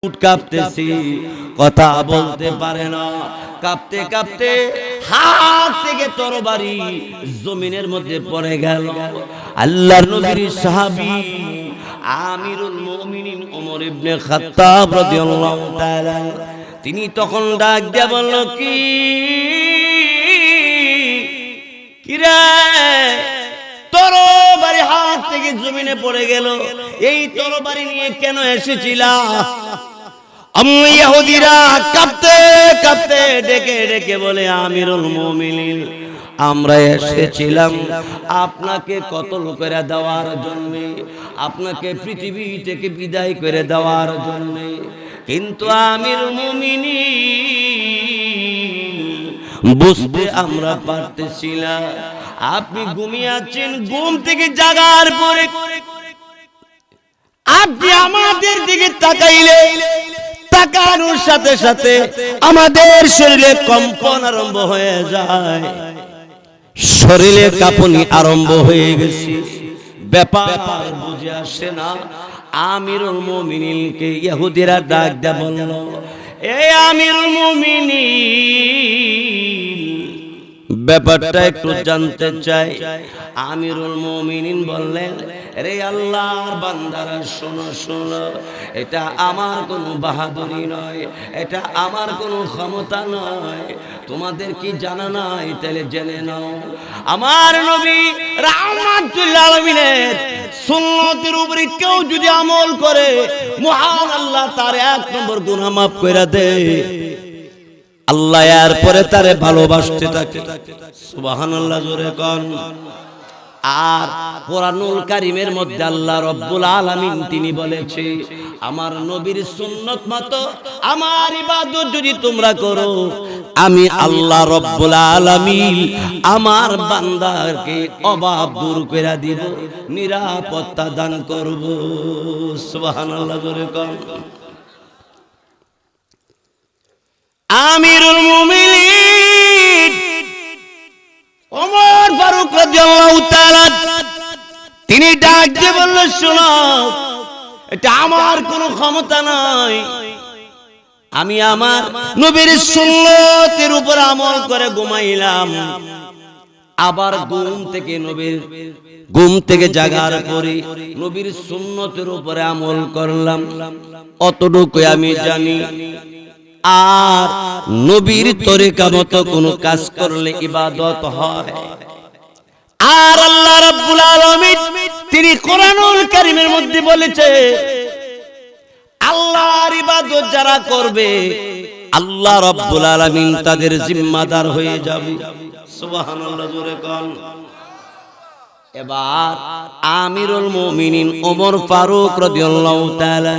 কাঁপতেছি, কথা বলতে পারে না। কাঁপতে কাঁপতে হাত থেকে তরবারি জমিনের মধ্যে পড়ে গেল। আল্লাহর নবীর সাহাবী আমিরুল মুমিনিন ওমর ইবনে খাত্তাব রাদিয়াল্লাহু তাআলা তিনি তখন ডাক দিয়ে বলল, কিরে তরবারি হাত থেকে জমিনে পড়ে গেল, এই তরবারি নিয়ে কেন এসেছিলা? ইহুদিরা কাঁপতে কাঁপতে ডেকে ডেকে বলে, আমিরুল মুমিনিন আমরা এসেছিলাম আপনাকে কতল করে দেওয়ার জন্য, আপনাকে পৃথিবী থেকে বিদায় করে দেওয়ার জন্য, কিন্তু আমিরুল মুমিনিন বুঝতে আমরা পারতেছি না, আপনি ঘুমিয়ে আছেন, ঘুম থেকে জাগার পরে আপনি আমাদের দিকে তাকাইলে তাকানোর সাথে সাথে আমাদের শরীরে কম্পন আরম্ভ হয়ে যায়, শরীরে কাঁপুনি আরম্ভ হয়ে গেছে। ব্যাপার বুঝে আসে না। আমিরুল মুমিনিনকে ইহুদিরা ডাক দিয়ে বলল, এ আমিরুল মুমিনিন ব্যাপারটা একটু জানতে চাই। আমিরুল মুমিনিন বললেন, রে আল্লাহর বান্দারা শোনো শোনো, এটা আমার কোনো বাহাদুরি নয়, এটা আমার কোনো ক্ষমতা নয়, তোমাদের কি জানা নাই? তাহলে জেনে নাও, আমার নবী রাহমাতুল আলামিনের সুন্নতের উপরে কেউ যদি আমল করে, মহান আল্লাহ তার 1 নম্বর গুনাহ মাফ করে দেয়। আল্লাহ এরপরে তারে ভালোবাসতে থাকে। সুবহানাল্লাহ জোরে কোন। আর কোরআনুল কারীমের মধ্যে আল্লাহ রাব্বুল আলামিন তিনি বলেছে, আমার নবীর সুন্নত মতো আমার ইবাদত যদি তোমরা করো, আমি আল্লাহ রাব্বুল আলামিন আমার বান্দাকে অভাব দূর করে দিব, নিরাপত্তা দান করব। সুবহানাল্লাহ জোরে কোন। আমিরুল মুমিনিন ওমর ফারুক রাদিয়াল্লাহু তাআলা তিনি ডাক দিয়ে বলল, শোনো, এটা আমার কোনো ক্ষমতা নাই, আমি আমার নবীর সুন্নতের উপর আমল করে ঘুমাইলাম, আবার ঘুম থেকে জাগার পরে নবীর সুন্নতের উপরে আমল করলাম, অতটুকু আমি জানি। আর নবীর তরিকা মতো কোনো কাজ করলে ইবাদত হয়। আর আল্লাহ রাব্বুল আলামিন তিনি কোরআনুল কারীমের মধ্যে বলেছে, আল্লাহর ইবাদত যারা করবে আল্লাহ রাব্বুল আলামিন তাদের জিম্মাদার হয়ে যাবে। সুবহানাল্লাহ জোরে কোন। এবার আমিরুল মুমিনিন ওমর ফারুক রাদিয়াল্লাহু তাআলা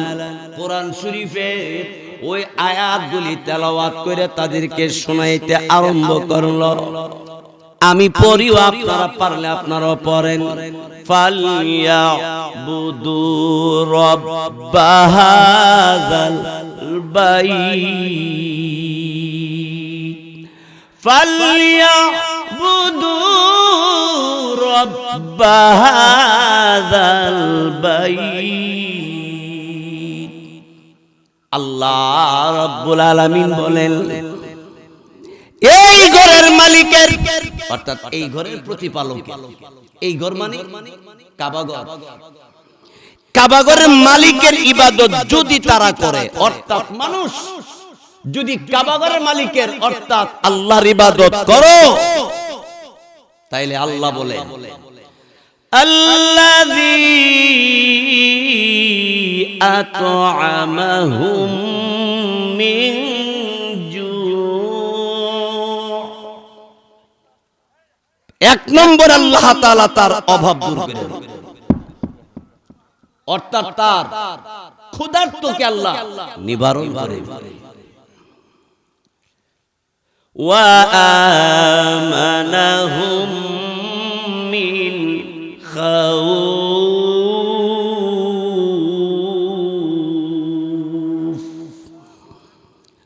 কোরআন শরীফের ওই আয়াতগুলি তেলাওয়াত করে তাদেরকে শোনাইতে আরম্ভ করল। আমি পড়িও, আপনারা পারলে আপনারাও পড়েন। ফালিয়াবুদু রাব্বাহাযাল বাইত, ফালিয়াবুদু রাব্বাহাযাল বাইত। আল্লাহ রাব্বুল আলামিন বলেন, এই ঘরের মালিকের, অর্থাৎ এই ঘরের প্রতিপালক, এই ঘর মানে কাবাঘর, কাবাঘরের মালিকের ইবাদত যদি তারা করে, অর্থাৎ মানুষ যদি কাবাঘরের মালিকের অর্থাৎ আল্লাহর ইবাদত করো, তাইলে আল্লাহ বলে, আল্লাযী আত'আমাহুম মিন জু'। 1 নম্বর আল্লাহ তাআলা তার অভাব দূর করে দেন, অর্থাৎ তার ক্ষুধার্তকে আল্লাহ নিবারণ করে। ওয়া আমানাহুম মিন খাউফ।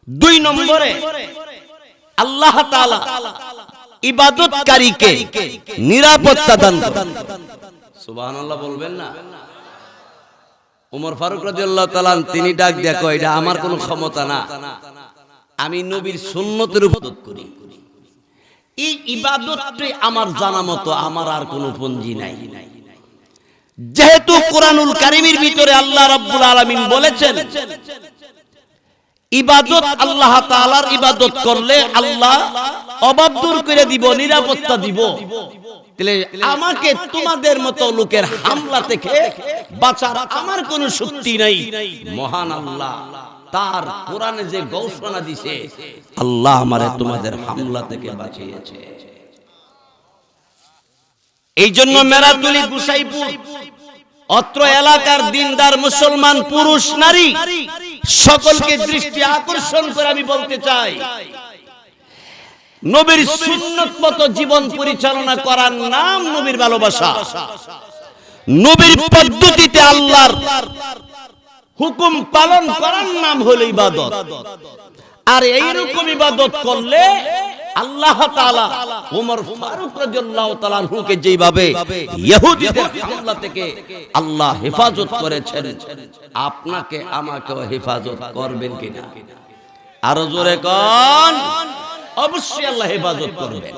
2 নম্বরে আল্লাহ তাআলা ইবাদতকারীকে নিরাপত্তা দান করেন। সুবহানাল্লাহ বলবেন না? ওমর ফারুক রাদিয়াল্লাহু তাআলা তিনি ডাক দেখো, এটা আমার কোনো ক্ষমতা না, আমি নবীর সুন্নতের উপর করি, এই ইবাদতটাই আমার জানা মতো, আমার আর কোনো পঞ্জি নাই। যেহেতু কোরআনুল কারীমের ভিতরে আল্লাহ রাব্বুল আলামিন বলেছেন ইবাদত আল্লাহ তাআলার ইবাদত করলে আল্লাহ অভাব দূর করে দিব, নিরাপত্তা দিব, তাহলে আমাকে তোমাদের মতো লোকের হামলা থেকে বাঁচার আমার কোনো শক্তি নাই। মহান আল্লাহ তার কোরআনে যে ঘোষণা দিয়েছে, আল্লাহ আমারে তোমাদের হামলা থেকে বাঁচিয়েছে। এই জন্য মেরাতুলি গুসাইপুর অত্র এলাকার দিনদার মুসলমান পুরুষ নারী সকলকে দৃষ্টি আকর্ষণ করে আমি বলতে চাই, নবীর সুন্নত মতো জীবন পরিচালনা করার নাম নবীর ভালোবাসা। নবীর পদ্ধতিতে আল্লাহর হুকুম পালন করার নাম হলো ইবাদত। আর এইরকম ইবাদত করলে আল্লাহ তাআলা ওমর ফারুক রাদিয়াল্লাহু তাআলা আনহুকে যেভাবে ইহুদিদের হামলা থেকে আল্লাহ হেফাজত করেছেন, আপনাকে আমাকেও হেফাজত করবেন কিনা? আরো জোরে কোন? অবশ্যই আল্লাহ হেফাজত করবেন।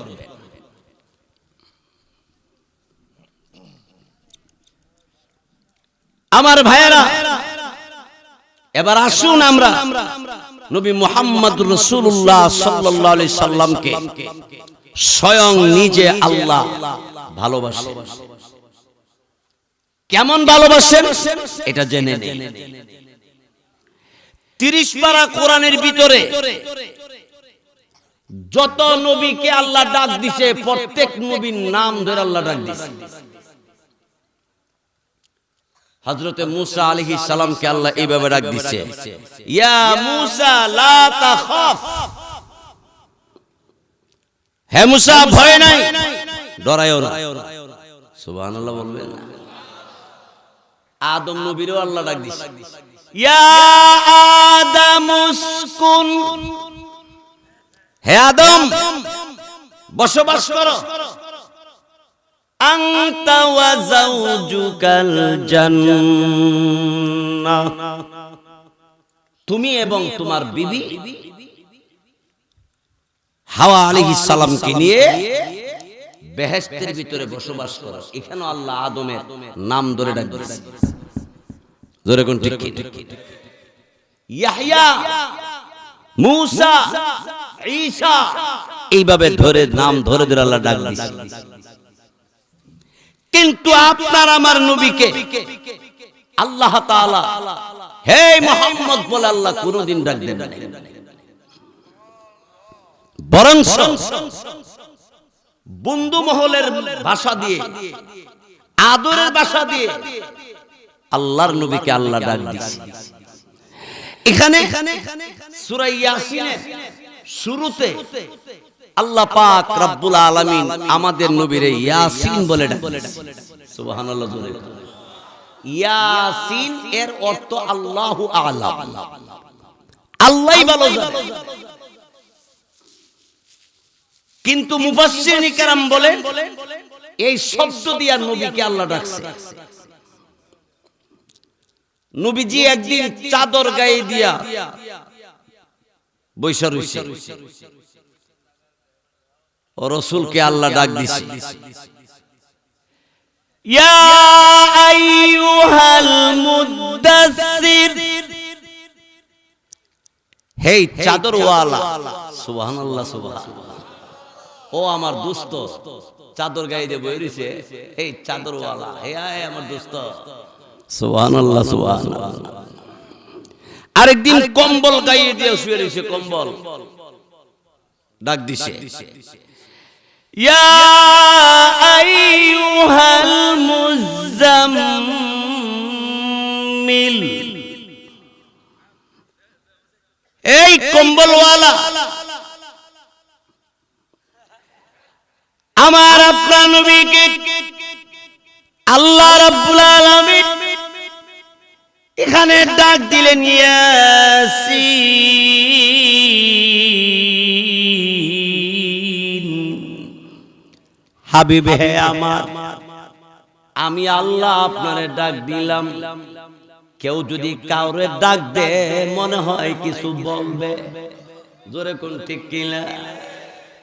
আমার ভাইয়েরা, এবার আসুন আমরা নবী মুহাম্মদ রাসূলুল্লাহ সাল্লাল্লাহু আলাইহি সাল্লামকে স্বয়ং নিজে আল্লাহ ভালোবাসেন। কেমন ভালোবাসেন এটা জেনে নিন। 30 পারা কোরআনের ভিতরে যত নবীকে আল্লাহ ডাক দিয়েছে, প্রত্যেক নবীর নাম ধরে আল্লাহ ডাক দিয়েছে। হযরতে মূসা আলাইহিস সালামকে আল্লাহ এইভাবে ডাক দিয়েছে, ইয়া মূসা লা তাখাফ, হে মূসা ভয় নাই, ডরায়ও না। সুবহানাল্লাহ বলবেন। আদম নবীরও আল্লাহ ডাক দিয়েছে, ইয়া আদম উসকুন, হে আদম বসবাস করো, আনতা ওয়া যাওজুকাল জান্নাহ, তুমি এবং তোমার বিবি হাওয়া আলাইহিস সালামকে নিয়ে বেহেশতের ভিতরে বসবাস করো। এখানে আল্লাহ আদমের নাম ধরে ডাক দিয়েছে। জোরে কোন ঠিক কি? ইয়াহইয়া, মূসা, ঈসা, এইভাবে ধরে নাম ধরে ধরে আল্লাহ ডাক দিয়েছে। কিন্তু আপনার আমার নবীকে আল্লাহ তাআলা হে মুহাম্মদ বলে আল্লাহ কোনদিন ডাক দেন না, বরং বন্ধু মহলের ভাষা দিয়ে, আদরের ভাষা দিয়ে আল্লাহর নবীকে আল্লাহ ডাক দিয়েছে। এখানে সূরা ইয়াসিনের শুরুতে আল্লাহ পাক রব্বুল আলামিন আমাদের নবীরে ইয়াসিন বলে ডাকেন। সুবহানাল্লাহ। ইয়াসিন এর অর্থ আল্লাহু আ'লাম, আল্লাহই ভালো জানে। কিন্তু মুফাসসিরিন কিরাম বলে এই শব্দ দিয়ে নবীকে আল্লাহ ডাকছে। নবীজি একদিন চাদর গায়ে দিয়া বৈশা রইছে, ও রাসূলকে আল্লাহ ডাক দিছে, ইয়া আইয়ুহাল মুদ্দাসসির, হে চাদরওয়ালা। সুবহানাল্লাহ, সুবহানাল্লাহ। ও আমার দোস্ত, চাদর গায়ে দিয়ে বই রইছে, হে চাদরওয়ালা, হে আয় আমার দোস্ত। সুবহানাল্লাহ, সুবহানাল্লাহ। আরেকদিন কম্বল গায়ে দিয়ে শুয়ে রইছে, কম্বল ডাক দিছে, ইয়া আইয়ুহাল মুজাম্মিল, এই কম্বলওয়ালা। আমার আপনার নবীকে আল্লাহ রাব্বুল আলামিন এখানে ডাক দিলেন, ইয়াসিন, হাবিব হে আমার, আমি আল্লাহ আপনারে ডাক দিলাম, কেউ যদি কাউরে ডাক দে মনে হয় কিছু বলবে, জোরে কোন ঠিক কিনা?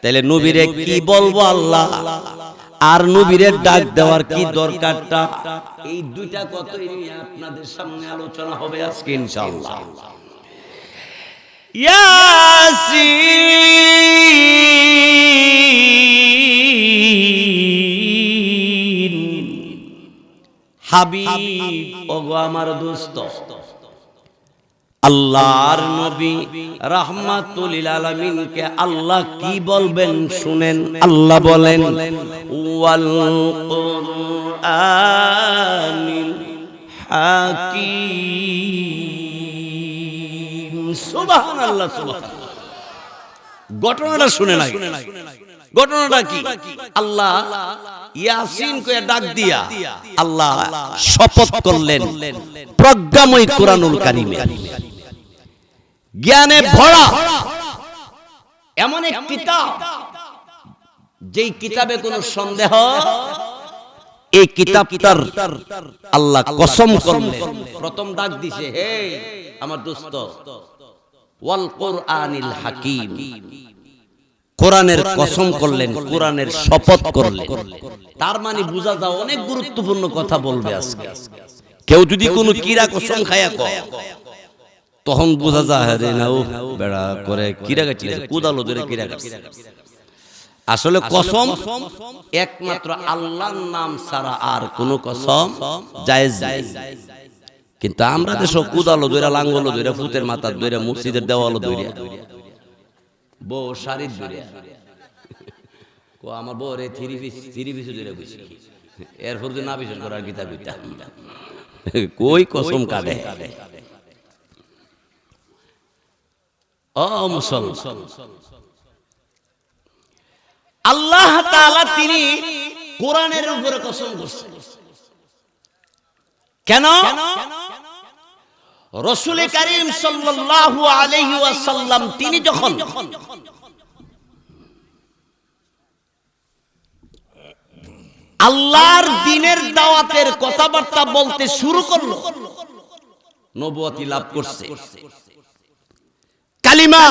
তাহলে নবীরে কি বলবো আল্লাহ আর নবীরে ডাক দেওয়ার কি দরকারটা, এই দুইটা কথাই নিয়ে আপনাদের সামনে আলোচনা হবে আজকে ইনশাআল্লাহ। ইয়াসিন হাবিব ওগো আমার দোস্ত, আল্লাহর নবী রাহমাতুল লিল আলামিনকে আল্লাহ কি বলবেন শুনেন। আল্লাহ বলেন ওয়াল কুরআনিল হাকীম। সুবহানাল্লাহ সুবহানাল্লাহ। ঘটনাটা শুনে নাই, ঘটনাটা কি? আল্লাহ ইয়াসিন কে ডাক দিয়া আল্লাহ শপথ করলেন প্রজ্ঞাময় কুরআনুল কারীমে, জ্ঞানে ভরা এমন এক কিতাব, যেই কিতাবে কোনো সন্দেহ, এই কিতাবটার আল্লাহ কসম করলেন। প্রথম ডাক দিছে, হে আমার দোস্ত, ওয়াল কুরআনিল হাকীম, কোরআনের কসম করলেন, কোরআনের শপথ করলেন। তার মানে বোঝা যায় অনেক গুরুত্বপূর্ণ কথা বলবে আজকে। কেউ যদি কোনো কিরা কসম খায়া কয় তখন বোঝা যায় রে না ও বেড়া করে কিরা গাছি কুদালো ধরে কিরা গাছি। আসলে কসম একমাত্র আল্লাহর নাম ছাড়া আর কোনো কসম জায়েজ নাই। কিন্তু আমরা দেশে কুদালো ধরে, লাঙ্গলো ধরে, ফুতের মাথার ধরে, মসজিদের দেওয়ালো ধরে, বউ শাড়ির ধরে, আমার বউ রে থ্রি পিস ধরে বুঝি, এরপর যদি না বিশ্বাস করার গীতা গীতা কই কসম কাটে। ও মুসলমান, আল্লাহ তাআলা তিনি কোরআনের উপরে কসম করছেন। কেন? রাসূল কারীম সাল্লাল্লাহু আলাইহি ওয়াসাল্লাম তিনি যখন আল্লাহর দ্বীনের দাওয়াতের কথাবার্তা বলতে শুরু করলো, নবুয়তি লাভ করছে, কালিমা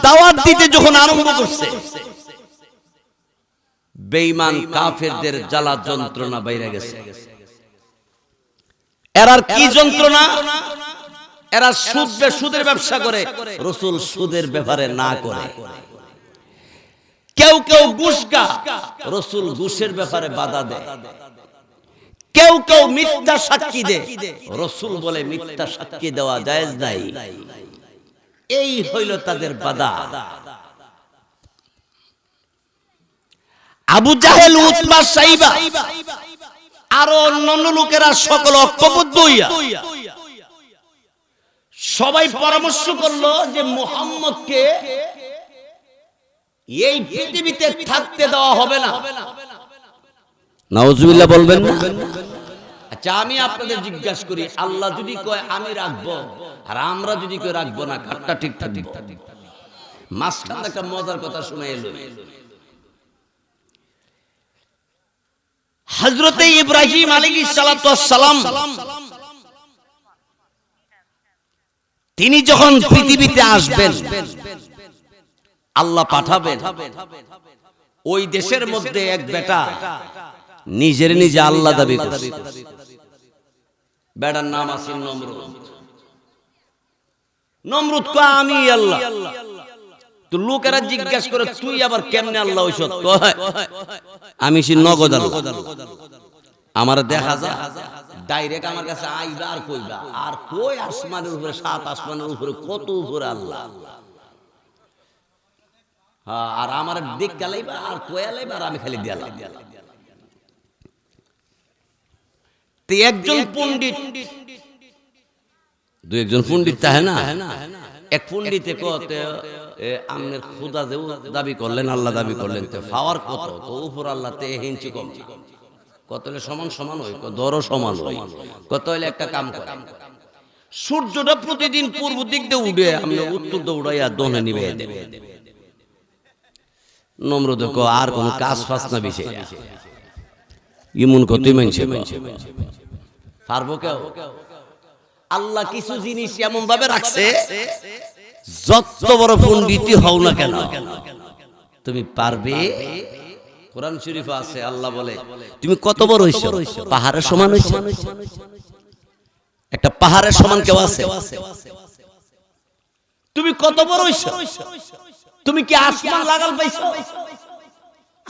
দাওয়াত দিতে যখন আরম্ভ করছে, বেঈমান কাফেরদের জ্বালা যন্ত্রণা বাইরে গেছে। এরার কি যন্ত্রণা? এরা সুদের ব্যবসা করে, রাসূল সুদের ব্যাপারে না করে। কেউ কেউ ঘুষ খায়, রাসূল ঘুষের ব্যাপারে বাধা দেয়। কেউ কেউ মিথ্যা সাক্ষী দেয়, রাসূল বলে মিথ্যা সাক্ষী দেওয়া জায়েজ নাই। এই হইল তাদের বাধা। আবু জাহেল, উতবা, সাইবা আরো অন্যান্য লোকেরা সকল ঐক্যবদ্ধ হইয়া সবাই পরামর্শ করলো যে মুহাম্মদকে এই পৃথিবীতে থাকতে দেওয়া হবে না। নাউজুবিল্লাহ বলবেন না? আচ্ছা আমি আপনাদের জিজ্ঞাসা করি, আল্লাহ যদি কয় আমি রাখবো আর আমরা যদি কই রাখবো না, কারটা ঠিক থাকবে? মাঝখানে একটা মজার কথা শুনে এলো। হযরতে ইব্রাহিম আলাইহিস সালাতু ওয়াস সালাম তিনি যখন পৃথিবীতে আসবেন, আল্লাহ পাঠাবেন, ওই দেশের মধ্যে এক বেটা নিজের নিজে আল্লাহ দাবি করছে। বেটার নাম আছে নমরুদ। নমরুদ কয় আমি আল্লাহ। তো লোকেরা জিজ্ঞাসা করে তুই আবার কেমনে আল্লাহ হইছ? আমি সে নগদ আল্লাহ, আমার দেখা যায় ডাইরেক্ট আমার কাছে আইবা আর কইবা, আর কই আসমানের উপরে, সাত আসমানের উপরে কত উপরে আল্লাহ, আর আমার দিক গালাইবা আর কোয়ালাইবা আর আমি খালি দিয়ালাম। তে একজন পণ্ডিত, দুই একজন পণ্ডিত তাহে না, এক পণ্ডিতে কতে আমনের খুদা যে দাবি করলেন, আল্লাহ দাবি করলেন, তো পাওয়ার কত? তো উপর আল্লাহ তে হিঞ্চি কম, কত হলে সমান সমান হই, দরও সমান হই, কত হলে একটা কাম করে সূর্যটা প্রতিদিন পূর্ব দিক দিয়ে উঠে আমরা উত্তর দিয়ে উড়াইয়া দনে নিবে দেবে। নমরুদ কো আর কোন কাজ ফাস না বিষয় ইমন কতই মানছে পারবো কেউ? আল্লাহ কিছু জিনিস এমন ভাবে রাখছে, যত বড় পণ্ডিতই হও না কেন তুমি পারবে। কোরআন শরীফে আছে, আল্লাহ বলে তুমি কত বড় হইছো, পাহাড়ের সমান হইছো। একটা পাহাড়ের সমান কেউ আছে? তুমি কত বড় হইছো? তুমি কি আসমান লাগাল পাইছো?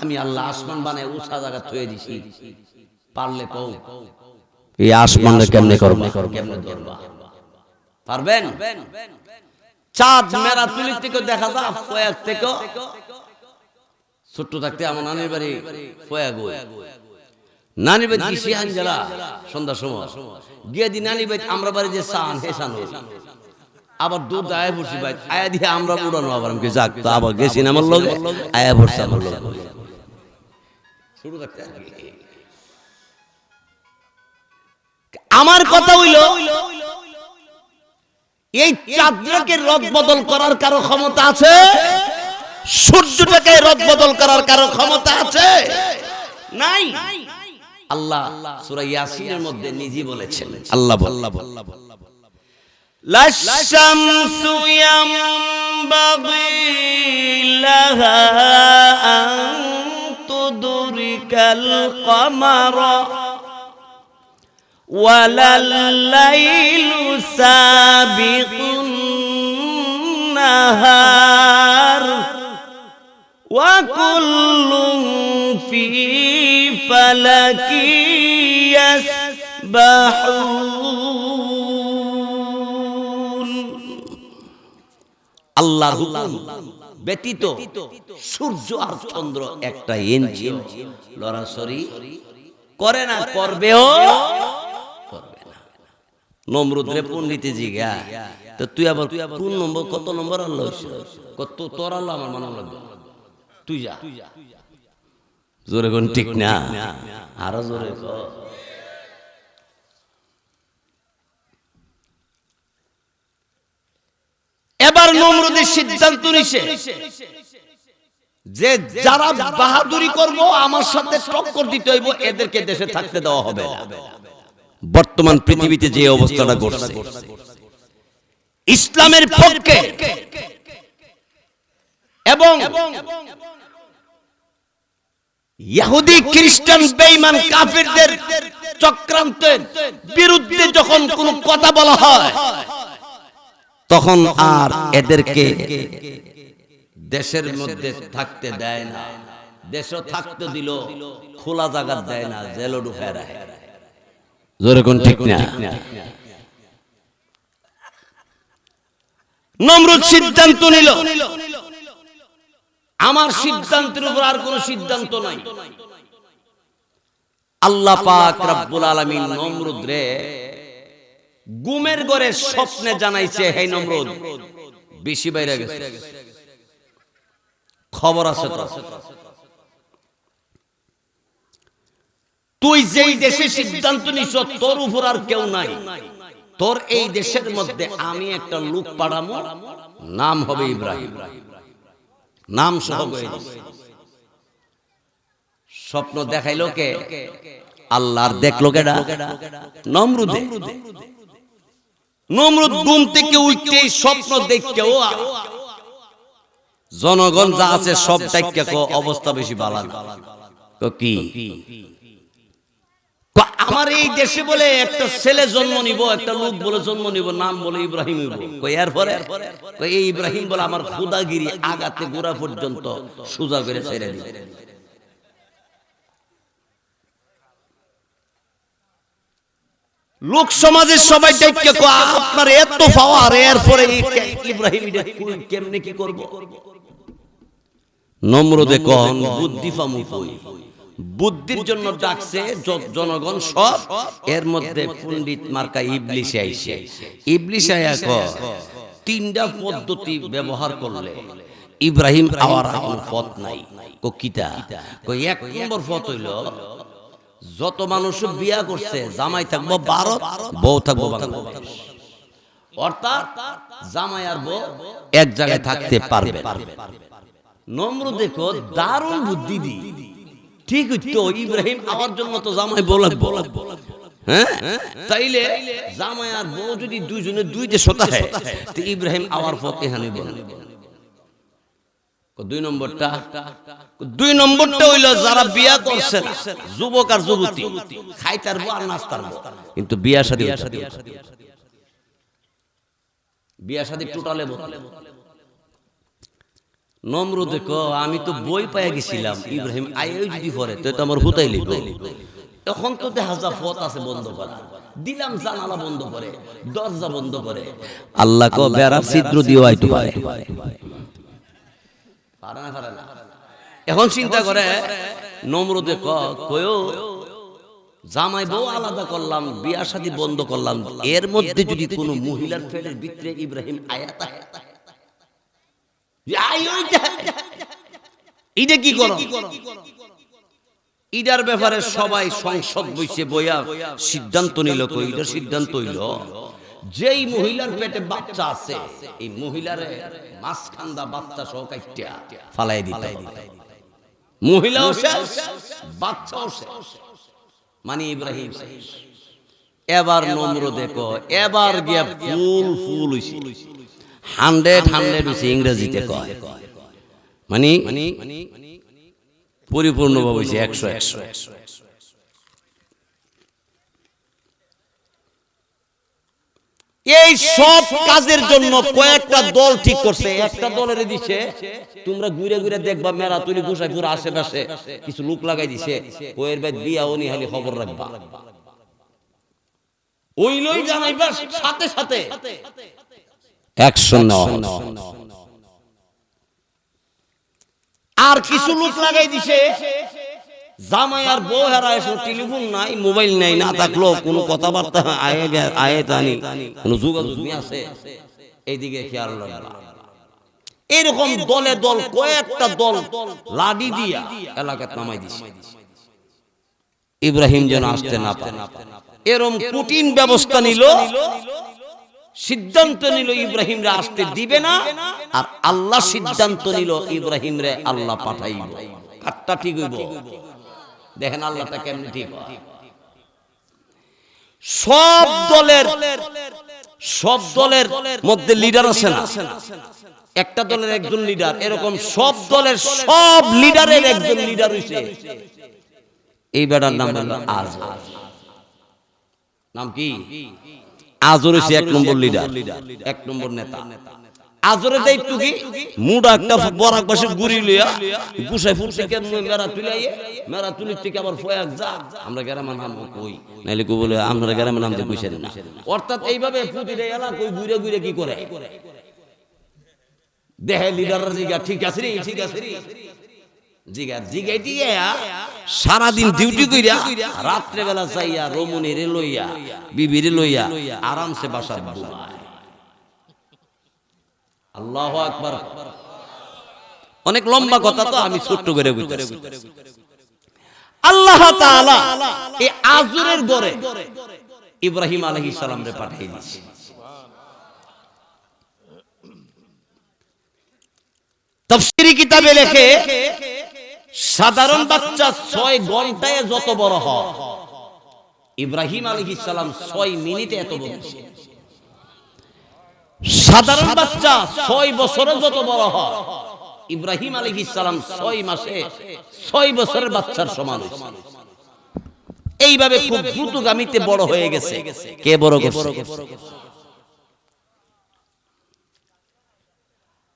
আমি আল্লাহ আসমান বানায় উঁচা জায়গা থুয়ে দিছি, পারলে কও এই আসমানকে কেমনে করবা, কেমনে ধরবা? পারবেন? চাঁদ মেরা তুলি থেকে দেখা যায় ফয়াক থেকে। ছোট্ট থাকতে আমার নানির বাড়ি ফয়াক, নানির বাড়ি গেছি আঞ্জেলা সন্ধ্যার সময় গিয়ে দি নানি বাড়ি আমরা বাড়ি যে সান হে সান আবার দুধ আয়া পড়ছি ভাই, আয়া দিয়ে আমরা উড়ানো আবার আমি যাক তো আবার গেছি না আমার লগে আয়া পড়ছে আমার লগে। আমার কথা হইল এই চাঁদটাকে রদ বদল করার কারো ক্ষমতা আছে? সূর্যটাকে রদ বদল করার কারো ক্ষমতা আছে? নাই। আল্লাহ সূরা ইয়াসিনের মধ্যে নিজে বলেছেন, আল্লাহ লাশ-শামসু ইয়ামবাগি লাহা আন তুদরিকাল কমারা ওয়ালাল-লাইলু সাবিকুন নাহার ওয়া কুল্লুন ফি ফালাকি ইয়াসবাহুন। আল্লাহর হুকুম ব্যতীত সূর্য আর চন্দ্র একটা ইঞ্চিও লড়াছড়ি করে না, করবেও করবে না। নমরুদ রে পণ্ডিতে জিগা তো তুই আবার কোন নম্বর কত নম্বর আল্লাহ কত তোর আল্লাহ আমার মানা লাগবে, তুই যা জোরে কোন ঠিক না, আরো জোরে কর। এবার নমরুদের সিদ্ধান্ত নিছে যে যারা বাহাদুরি করব আমার সাথে টক্কর দিতে হইব, এদেরকে দেশে থাকতে দেওয়া হবে না। বর্তমান পৃথিবীতে যে অবস্থাটা ঘটছে ইসলামের পক্ষে এবং ইহুদি খ্রিস্টান বেঈমান কাফিরদের চক্রান্তের বিরুদ্ধে যখন কোনো কথা বলা হয় তখন আর এদেরকে দেশের মধ্যে থাকতে দেয় না। দেশও থাকতে দিল, খোলা জায়গা দেয় না, জেলও ঢুকায় রাখে। জোরে কোন ঠিক না? নমরুদ সিদ্ধান্ত নিল আমার সিদ্ধান্তের উপর আর কোন সিদ্ধান্ত নাই। আল্লাহ পাক রব্বুল আলামিন নমরুদ রে গুমের ঘরে স্বপ্নে জানাইছে, হে নমরুদ বেশি বাইরে গেছে, খবর আছে তো, তুই যেই দেশে সিদ্ধান্ত নিছ তোর উপর আর কেউ নাই, তোর এই দেশের মধ্যে আমি একটা লোক পাঠাবো, নাম হবে ইব্রাহিম, নাম সহ স্বপ্ন দেখাইলো কে? আল্লাহর দেখলো কেডা? নমরুদ। নমরুদ ঘুম থেকে উঠতে স্বপ্ন দেখতেও জনগণ যা আছে সব দেখতে অবস্থা বেশি ভালো না। কি আমার এই দেশে বলে একটা ছেলে জন্ম নিব, একটা লোক বলে জন্ম নিব, নাম বলে ইব্রাহিম হইব। এরপরে এই ইব্রাহিম বলে আমার খুদাগিরি আগাতে গোড়া পর্যন্ত সোজা করে ছেড়ে দিবে। লোক সমাজের সবাই দেখে আপনার এত পাওয়ার, এরপরে ইব্রাহিম কেমনে কি করব? নমরুদে কোন বুদ্ধি পামু কই? বুদ্ধির জন্য ডাকছে জনগণ সব, এর মধ্যে পণ্ডিত মার্কা ইবলিস আইছে। ইবলিস আয়া তিনটা পদ্ধতি ব্যবহার করলে ইব্রাহিম আওয়ার পথ নাই। কিতা? এক নম্বর পথ হইল যত মানুষ বিয়া করছে জামাই থাকবো ভারত, বউ থাকবো বাংলাদেশ, অর্থাৎ জামাই আর বউ এক জায়গায় থাকতে পারবে। নমরুদ দেখো দারুণ বুদ্ধি দি, ঠিক তো ইব্রাহিম আমার জন্য তো জামাই বলাক, হ্যাঁ, তাইলে জামাই আর বউ যদি দুইজনে দুই দেশ হতা হয় তো ইব্রাহিম আওয়ার পথ এখানে বলেন। দুই নম্বরটা হইল যারা বিয়া করছে না, যুবক আর যুবতী, খাইতার বউ আর নাস্তার বউ, কিন্তু বিয়া শাদী টোটালে বলে। নমরুদে ক আমি তো বই পাইয়া গেছিলাম, ইব্রাহিম আইও যদি পরে তো আমার হুতাই লিখবে। এখন তো দেখা যা পথ আছে বন্ধ করা, দিলাম জানালা বন্ধ করে, দরজা বন্ধ করে, আল্লাহ কো বেড়ার ছিদ্র দিও আইতো পারে। এখন চিন্তা করে নমরুদে কয়ও জামাই বউ আলাদা করলাম, বিয়া শাদী বন্ধ করলাম, এর মধ্যে যদি কোন মহিলার পেটের ভিতরে ইব্রাহিম আয়াত এটা কি করো? ইডার ব্যাপারে সবাই সংসদ বইছে বইয়া সিদ্ধান্ত নিল। কইটার সিদ্ধান্ত হইল যেই মহিলার পেটে বাচ্চা আছে এই মহিলারে মাঝখান্দা বাচ্চা সহ কাইটা ফালাই দিতে হবে। মহিলাও শেষ, বাচ্চাও শেষ, মানে ইব্রাহিম শেষ। এবার নমরুদে কয় এবার গিয়া ফুল হইছে, 100 হইছে ইংরেজিতে কয়, মানে পরিপূর্ণভাবে হইছে 100। এই সব কাজের জন্য কয়েকটা দল ঠিক করছে। একটা দলের দিছে তোমরা ঘুরে ঘুরে দেখবা মেরাতুলি গোসাইপুর আশেপাশে কিছু লোক লাগাই দিছে, ওয়ের বাদ বিয়া উনি খালি খবর রাখবা, ওই লই জানাইবা, সাথে সাথে অ্যাকশন নাও। আর কিছু লোক লাগাই দিছে জামাই আর বউ হারা এসে টেলিফোন নাই, মোবাইল নাই, না থাকলো কোনো কথাবার্তা আয়ে জানি কোনো যোগাযোগ নিয়ে আছে, এইদিকে খেয়াল রাখবা। এরকম দলে দল কয়েকটা দল লাডি দিয়া এলাকাত নামাই দিছে, ইব্রাহিম যেন আসতে না পারে। এরকম কঠিন ব্যবস্থা নিল, সিদ্ধান্ত নিল ইব্রাহিম রে আসতে দিবে না, আর আল্লাহ সিদ্ধান্ত নিল ইব্রাহিম রে আল্লাহ পাঠাইব। কাটটা ঠিক হইব, দেখেন আল্লাহটা কেমনে ঠিক হয়। সব দলের মধ্যে লিডার আছে না, একটা দলের একজন লিডার, এরকম সব দলের সব লিডারের একজন লিডার হইছে এই বেটার নাম হলো আজর। নাম কি? আজর হইছে 1 নম্বর লিডার, 1 নম্বর নেতা। আজরের দায়িত্ব কি? মুডা একটা বরাক পাশে গুড়ি লইয়া গুছাই থেকে মেরা তুলাইয়ে, মেরা তুলির থেকে আবার ফয়াক যা আমরা গ্রামের নাম কই, নাইলে কই বলে আমরা গ্রামের নাম দিয়ে কইছেন না। অর্থাৎ এইভাবে প্রতিটা এলাকা ঘুরে ঘুরে কি করে দেহে লিডাররা জিগা ঠিক আছে রে, ঠিক আছে রে, জিগাই দিয়ে সারাদিন ডিউটি কইরা রাত্রে বেলা যাইয়া রমণীরে লইয়া বিবিরে লইয়া আরামসে বাসার ঘুমায়। আল্লাহু আকবার। অনেক লম্বা কথা তো আমি ছোট্ট করে বলতেছি। আল্লাহ তাআলা এই আজরের ঘরে ইব্রাহিম আলাইহিস সালাম রে পাঠিয়ে দিয়েছে। তাফসীরি কিতাবে লেখে সাধারণ বাচ্চা 6 ঘন্টায় যত বড় হয়, ইব্রাহিম আলাইহিস সালাম 6 মিনিটে এত বড় হয়েছে। সাধারণ বাচ্চা 6 বছরে যত বড় হয়, ইব্রাহিম আলাইহিস সালাম 6 মাসে 6 বছরের বাচ্চার সমান হয়েছে। এইভাবে খুব দ্রুতগামীতে বড় হয়ে গেছে। কে বড় করছে?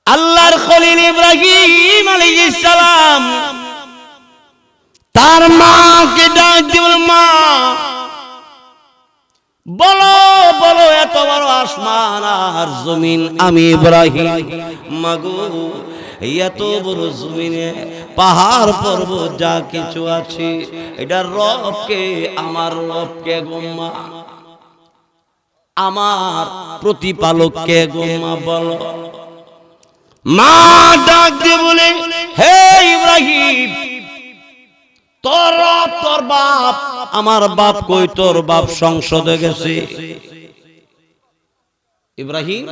আল্লাহর খলিল ইব্রাহিম আলাইহিস সালাম তার মাকে ডাক দিল, মা বলো বলো এত বড় আসমান আর জমিন আমি ইব্রাহিম, মাগো এত বড় জমিনে পাহাড় পর্বত যা কিছু আছে এটা রবকে, আমার রবকে গোমা, আমার প্রতিপালককে গোমা বলো। মা ডাক দিয়ে বলে, হে ইব্রাহিম, তোর রব তোর বাপ, আমার বাপ কই? তোর বাপ সংসদে গেছে। ইব্রাহিম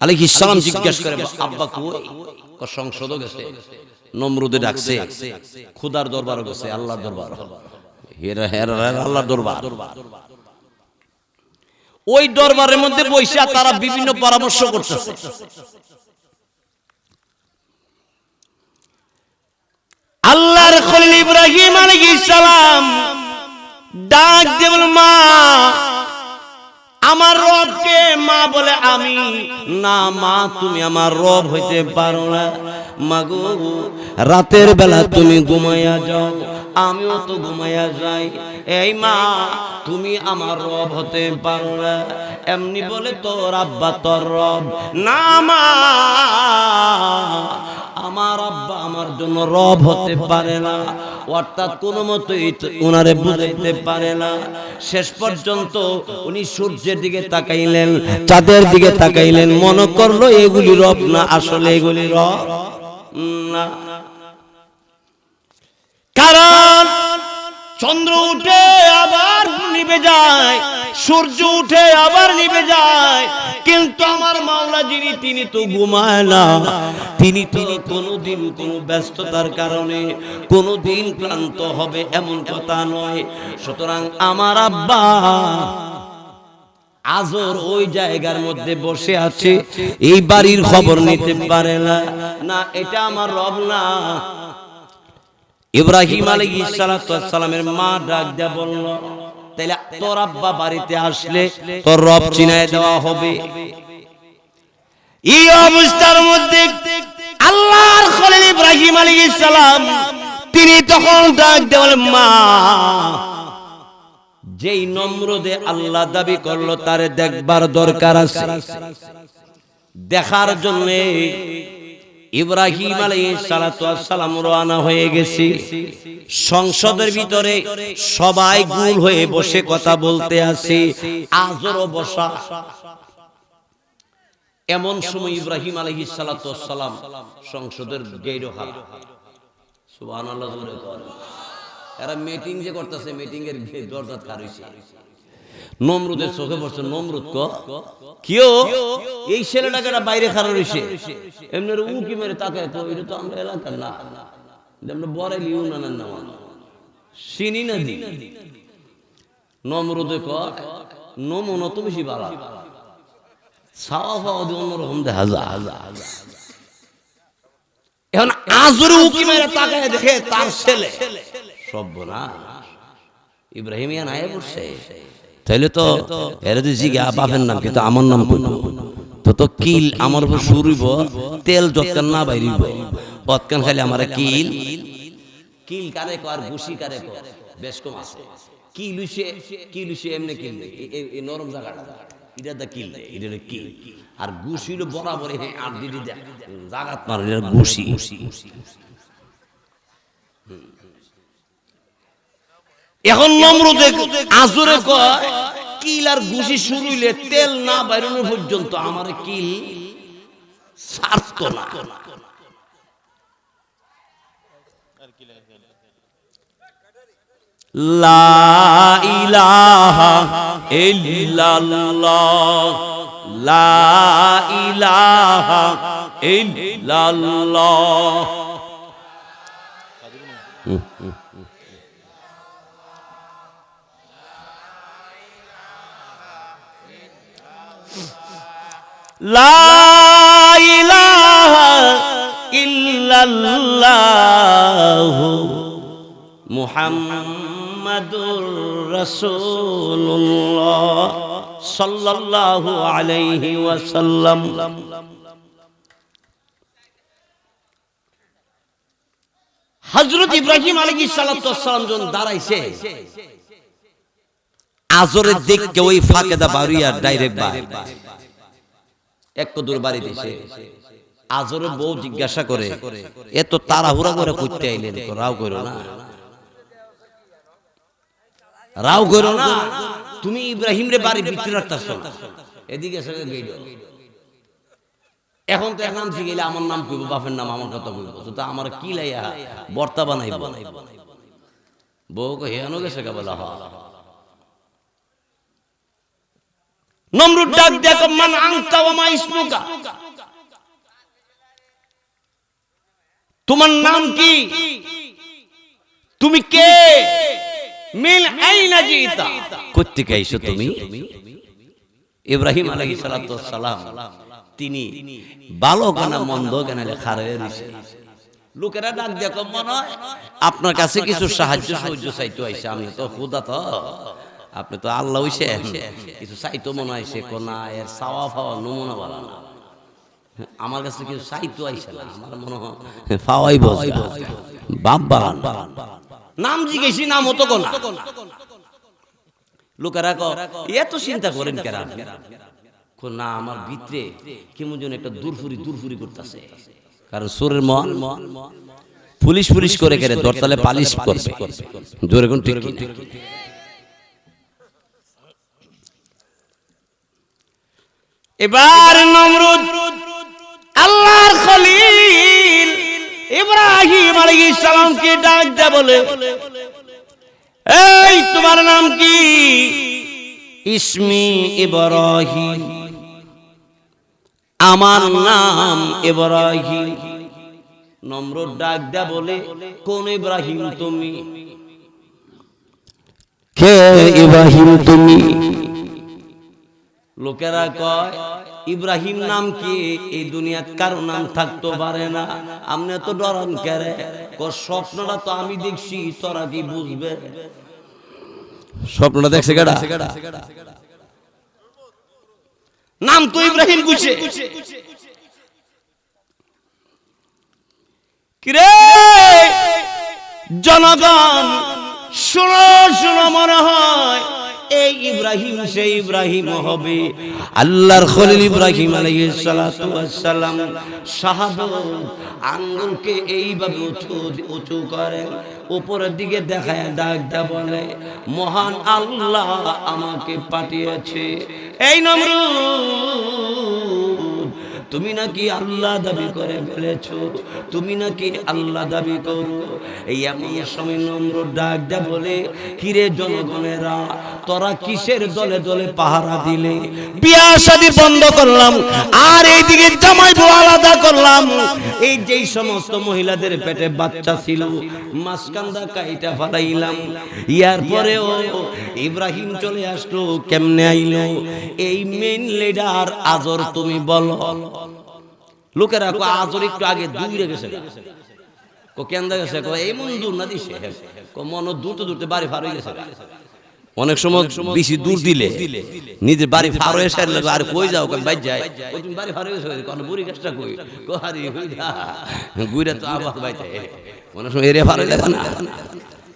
আলাইহিস সালাম জিজ্ঞাসা করে, আব্বা কই? সংসদে গেছে। নমরুদে ডাকছে, খোদার দরবারে গেছে, আল্লাহর দরবার। আল্লাহর দরবার। ওই দরবারের মধ্যে বসে তারা বিভিন্ন পরামর্শ করতেছে। আল্লাহর খলিল ইব্রাহিম আলাইহিস সালাম ডাক দিয়ে বলে, মা আমার রবকে। মা বলে, আমি না মা, তুমি আমার রব হইতে পারো না। মাগো রাতের বেলা তুমি ঘুমাইয়া যাও, আমিও তো ঘুমাইয়া যাই। এই মা তুমি আমার রব হতে পারো না। এমনি বলে তোর আব্বা তোর রব না মা, আমার আব্বা আমার জন্য রব হতে পারে না। অর্থাৎ কোনো মতেই ওনারে বুঝাইতে পারে না। শেষ পর্যন্ত উনি সূর্যের দিকে তাকাইলেন, চাঁদের দিকে তাকাইলেন, মনে করলো এগুলি রব না, আসলে এগুলি রব না। কারণ চন্দ্র উঠে আবার নিভে যায়, সূর্য উঠে আবার নিভে যায়, কিন্তু আমার মাওলা যিনি তিনি তো ঘুমায় না। তিনি কোনোদিন কোনো ব্যস্ততার কারণে কোনোদিন ক্লান্ত হবে এমন কথা নয়। সুতরাং আমার আব্বা আজর ওই জায়গার মধ্যে বসে আছে, এই বাড়ির খবর নিতে পারে না। না এটা আমার রব না। ইব্রাহিম আলাইহিস সালামের মা ডাক দিয়া বলল, তাইলে তোর আব্বা বাড়িতে আসলে তোর রব চিনায় দেওয়া হবে। এই অবস্থার মধ্যে আল্লাহর খলিল ইব্রাহিম আলাইহিস সালাম তিনি তখন ডাক দিয়ে বলেন, মা যেই নমরুদে আল্লাহ দাবি করলো তারে দেখবার দরকার আছে। দেখার জন্য ইব্রাহিম আলাইহিস সালাম রওনা হয়ে গেছে। সংসদের ভিতরে সবাই গোল হয়ে বসে কথা বলতে আছে, আজরও বসা। এমন সময় ইব্রাহিম আলাইহিস সালাম সংসদের গেইরো হাত, সুবহানাল্লাহ জোরে কর। এরা মিটিং যে করতেছে, মিটিং এর দরজা খার হইছে। নমরুদের চোখে পড়ছে, নমরুদ কিও এই ছেলেটাকে বাইরে খাড়া রইছে, এমনি উকি মেরে তাকায়, তো এটা তো আমরা এলাকার না, আমরা বরেলি ইউনানের নাম চিনি না দি। নমরুদে কয়, নমন তো বেশি বালা, ছাওয়া পাওয়া দিয়ে অন্যরকম দেখা যায়। এখন আজরে উকি মেরে তাকায় দেখে তার ছেলে। সর্বনাশ, ইব্রাহিম ইয়ান আয়ে পড়ছে। তাইলে তো এর জিগা বাপের নাম, কিন্তু আমার নাম কইল তো কিল আমার উপর শুরুইব, তেল যতকান না বাইরিব অতকান খালি আমার কিল কিল কারে কর, ঘুষি কারে কর, বেশ কম আছে। কি লুইছে এমনি কিল এই নরম জায়গাটা, এটা দা কিল এটা কিল। আর ঘুষি হলো বরাবর আর দিদি দেখ জাগাত মার, এটা ঘুষি। এখন নমরুদে আজরে কয়, কিল আর ঘুষি শুরু হইলে তেল না বাইরানো পর্যন্ত আমার কিল ছাড়তো না। লা ইলাহা ইল্লাল্লাহ, লা ইলাহা ইল্লাল্লাহ। লা ইলাহা ইল্লাল্লাহ মুহাম্মাদুর রাসূলুল্লাহ সাল্লাল্লাহু আলাইহি ওয়াসাল্লাম। হযরত ইব্রাহিম আলাইহিস সালাম যখন দাঁড়াইছে, আজরের দেখকে ওই ফাঁকেদা বাড়িয়া ডাইরেক্ট এক কদুর বাড়ি দিছে। আজরের বউ জিজ্ঞাসা করে, এত তাড়াহুড়া করে কইতে আইলেন, রাও করো না, রাও করো না, তুমি ইব্রাহিম রে বাড়ি ভিতরে রাখতেছ না, এদিকে এসে গেইল। এখন তো এক নাম শিখাইলে আমার নাম কইব, বাপের নাম আমার কথা কইব, তো আমার কি লাইয়া বর্তা বানাইব। বউ কে হেয়ানো গেছে কে বলা। নমরুদ ডাক দেখো, মান আনতা ওয়া মা ইসমুকা, তোমার নাম কি, তুমি কে? মিন আইনা জিতা, কই থেকে আইছো তুমি? ইব্রাহিম আলাইহিস সালাতু ওয়াস সালাম তিনি ভালো গানা মন্দ গানা লেখার রইছে। লোকেরা ডাক দেখো মনে হয় আপনার কাছে কিছু সাহায্য সহ্য চাইতে আইছে। আমি তো খোদা, তো আপনি তো আল্লাহ হইছেন, কিছু চাইতো মনে হইছে কোনা এর চাওয়া পাওয়া নমুনা বালা না। আমার কাছে কিছু চাইতো আইছে না, আমার মনে হয় পাওয়াই বসে বাপ বালা নাম জিজ্ঞেসি নাম হতো কোনা। লোকেরা এত চিন্তা করেন কেন? না আমার ভিতরে কেমন যেন একটা দূরফুরি করতেছে। কারণ সুরের মন পুলিশ করে কেড়ে দরতালে পালিশ করবে জোরে কোন ঠিক। এবার নমরুদ আল্লাহর খলিল ইব্রাহিম আলাইহিস সালামকে ডাক দেয়া বলে, এই তোমার নাম কি? ইসমি ইব্রাহিম, আমার নাম ইব্রাহিম। নমরুদ ডাক দেয়া বলে, কোন ইব্রাহিম তুমি? কে ইব্রাহিম তুমি? লোকেরা কয় ইব্রাহিম নাম কি এই দুনিয়াত কারো নাম থাকতে পারে না, আপনি তো ডরান কেরে? স্বপ্নটা তো আমি দেখছি, তোরা কি বুঝবে? স্বপ্নটা দেখছে কেডা? নাম তো ইব্রাহিম গুছে। কিরে জনগণ শোনো মনে হয় এই ইব্রাহিম সেই ইব্রাহিম হবে। আল্লাহর খলিল ইব্রাহিম আলাইহিস সালাতু ওয়াস সালাম শাহাদাত আঙ্গুলকে এইভাবে উঁচু করে উপরের দিকে দেখায় ডাক দা বলে, মহান আল্লাহ আমাকে পাঠিয়েছে। এই নমরুদ তুমি নাকি আল্লাহ দাবি করে ফেলেছো, তুমি নাকি আল্লাহ দাবি করো। এই এমন সময় নমরুদ ডাক দেয়া বলে, কিরে জনগণেরা তোরা কিসের দলে দলে পাহারা দিলে? বিয়া শাদী বন্ধ করলাম আর এইদিকে জামাই বউ আলাদা করলাম। এই যেই সমস্ত মহিলাদের পেটে বাচ্চা ছিল মাসকান্দা কাইটা ফালাইলাম। ইয়ার পরেও ইব্রাহিম চলে আসলো, কেমনে আইলো? এই মেন লিডার আজর তুমি বলো। লোকেরা কো আজর একটু আগে দূরে গেছে, কো কেন্দা গেছে, কো এমন দূর না দিছে, কো মন দূরতে বাড়ি ফার হয়ে গেছে। অনেক সময় বেশি দূর দিলে নিজের বাড়ি ফার হয়ে সারলে আর কই যাও কই বাইজ যায়, কই তুমি বাড়ি ফার হয়ে গেছে, কোন বুড়ি গাছটা কই, কো হারি হইলা গুইরা তো আবার বাইতে। অনেক সময় এরিয়া ফার হয়ে যায় না।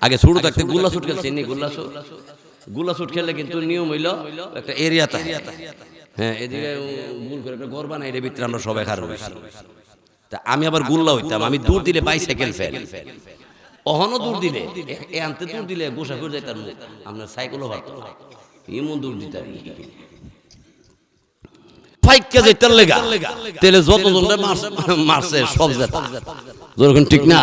আগে ছোট থাকতে গুল্লা শুট খেলছে নি, গুল্লা শুট খেললে কিন্তু নিয়ম হইলো একটা এরিয়াতে, হ্যাঁ এদিকে ভুল করে একটা ঘর বানাই এর ভিতরে আমরা সবাই খারাপ হইছি। তা আমি আবার গুল্লা হইতাম, আমি দূর দিলে বাইসাইকেল ফেল, অহনো দূর দিলে এ আনতে দূর দিলে গোসা করে যাইতাম, আপনার সাইকেলও ভাবতো এমন দূর দিতাম ফাইকা যাইতার লেগা। তেলে যতজন মারছে সব যেত, যখন ঠিক না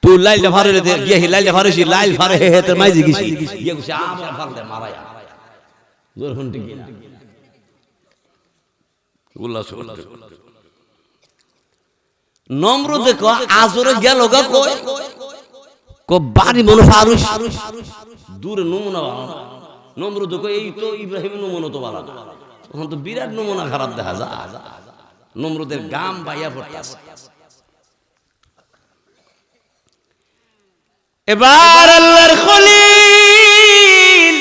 তুই লাইলটা ফারে গিয়ে লাইলটা ফারেছি, লাইল ফারে হেতের মাইজি গেছি গিয়ে গেছি আবার ফালতে মারায়া যখন ঠিক না গুল্লা শুল্লা। নমরুদ দেখো আজরে গেল গা কই, কো বাড়ি মনে ফারুস দূরে নমুনা। নমরুদ দেখো এই তো ইব্রাহিম নমুনা তো ভালো না, তখন তো বিরাট নমুনা খারাপ দেখা যায়। নমরুদের গাম বাইয়া পড়তাছে। এবার আল্লাহর খলিল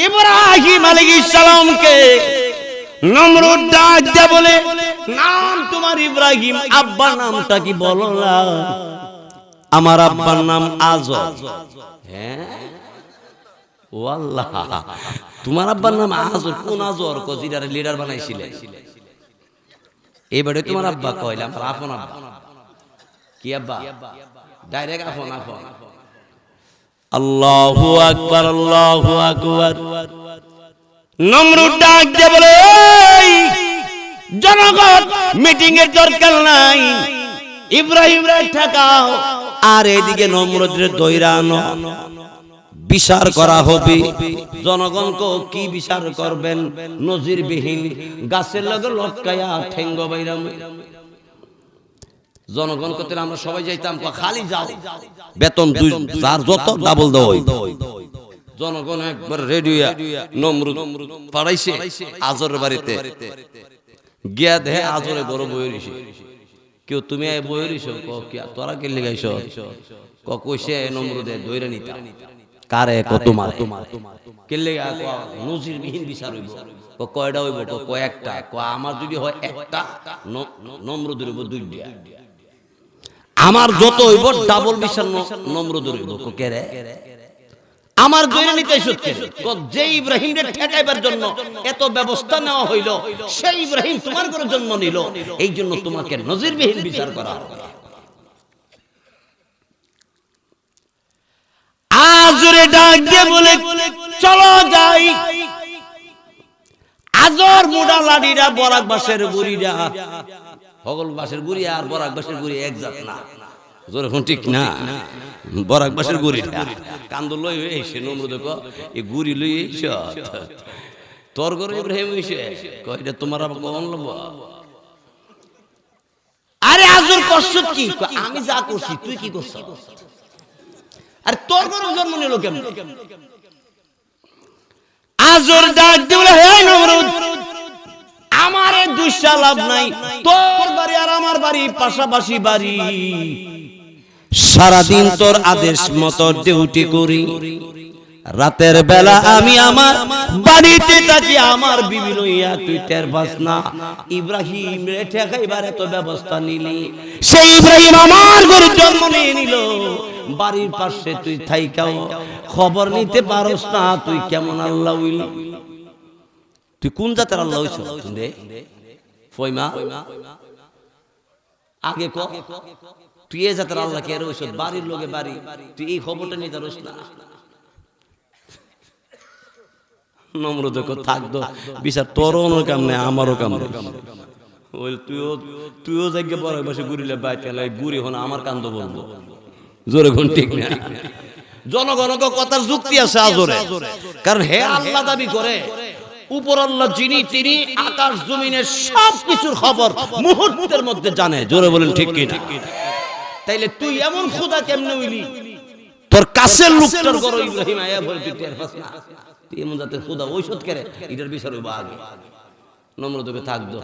ইব্রাহিম আলাইহিস সালামকে নমরুদ ডাক দেয়া বলে, নাম তোমার ইব্রাহিম, আব্বার নামটা কি বলো না? আমার আব্বার নাম আজর। হ্যাঁ ও আল্লাহ, তোমার আব্বার নাম আজর? কোন আজর? কজিরার লিডার বানাইছিলে। এবারে তোমার আব্বা কইলাম আমার আপন আব্বা। কি আব্বা? ডাইরেক্ট আপন। আল্লাহু আকবার, আল্লাহু আকবার। নমরুদ ডাক দিয়ে বলে, জনগণ মিটিং এর দরকার নাই, ইব্রাহিম রে ঠেকাও আর এদিকে নমরুদের দৈরানো বিচার করা হবে। জনগণকে কি বিচার করবেন? নজিরবিহীন গাছের লগে লটকায়া ঠেঙ্গ বাইরাম। জনগণ করতে আমরা সবাই যাইতাম, খালি যাও, বেতন যার যত ডাবল দাও। জনগণ একবার রেডি নমরুদ পাড়াইছে আজরের বাড়িতে গিয়া দেহে আজরে বড় বই রইছে। কেউ তুমি বই রইছ, তোরা কে লেগাইছ? কইছে নমরুদে দইরা নিতা। কারে? তোমার কে লেগা? নজির বিহীন বিচার হইব। কয়টা হইব? কয়েকটা। আমার যদি হয় একটা, নমরুদের হইব দুইটা। আমার যত হইব ডাবল বিচার নমরুদের হইব। কে রে? আমার দৈরা নিতে সত্যি। যে ইব্রাহিমকে ঠেকাইবার জন্য এত ব্যবস্থা নেওয়া হইল, সেই ইব্রাহিম তোমার ঘরে জন্ম নিল, এই জন্য তোমাকে নজিরবিহীন বিচার করা হবে। আজরে ডাক দিয়ে বলে চলো যাই। আজর মুডা লাড়িরা বরাক বাসের বুড়িরা, হগল বাসের বুড়ি আর বরাক বাসের বুড়ি এক জাত না। যখন ঠিক না, বরাক বাসের গুড়ি কান্দ লই হয়েছে নমরুদ এই গুড়ি লই এসে তোর ঘরে ইব্রাহিম হয়েছে কয়টা তোমার কখন লব? আরে আজর কষ্ট কি? আমি যা করছি তুই কি করছ? আর তোর ঘরে জন্ম নিল কেমন? আজর ডাক দিলে হে নমরুদ, আমার দুঃসা লাভ নাই, তোর বাড়ি আর আমার বাড়ি পাশাপাশি বাড়ি, সারাদিন তোর আদেশ মতো ডিউটি করি, রাতের বেলা আমি আমার বাড়িতে থাকি, আমার বিবি লইয়া তুই টের পাস না। ইব্রাহিম রে ঠেকাইবার এত ব্যবস্থা নিলি, সেই ইব্রাহিম আমার ঘরে জন্ম নিয়ে নিল, বাড়ির পাশে তুই থাইকাও খবর নিতে পারস না। তুই কেমন আল্লাহ হইলি? তুই কোন জাতের আল্লাহ হইছ রে ফইমা? আগে ক তুই এ জাতের আল্লাহ কে রইছ? বাড়ির লোকে বাড়ি, তুই এই খবরটা নিতে পারস না। নমরুদ থাকতো বিচার তোরও কাম নেই, আমারও কাম নেই। তুইও যাকে বড় বসে ঘুরিলে বাইতে ঘুরি হন আমার কান্দ বলবো জোরে ঘন ঠিক না। জনগণকে কথার যুক্তি আছে আজরে, কারণ হে আল্লাহ দাবি করে, উপর আল্লাহ যিনি তিনি আকাশ জমিনের সব কিছুর খবর মুহূর্তের মধ্যে জানে। জোরে বলেন ঠিক কি না? তাইলে তুই এমন খোদা কেমনে হইলি? তোর কাছের লোকটার ঘর ইব্রাহিম আয়া বলে তুই টের পাস না? তুই এমন জাতের খোদা ঐশত করে, এটার বিচার হইব আগে। নমরুদকে থাকতো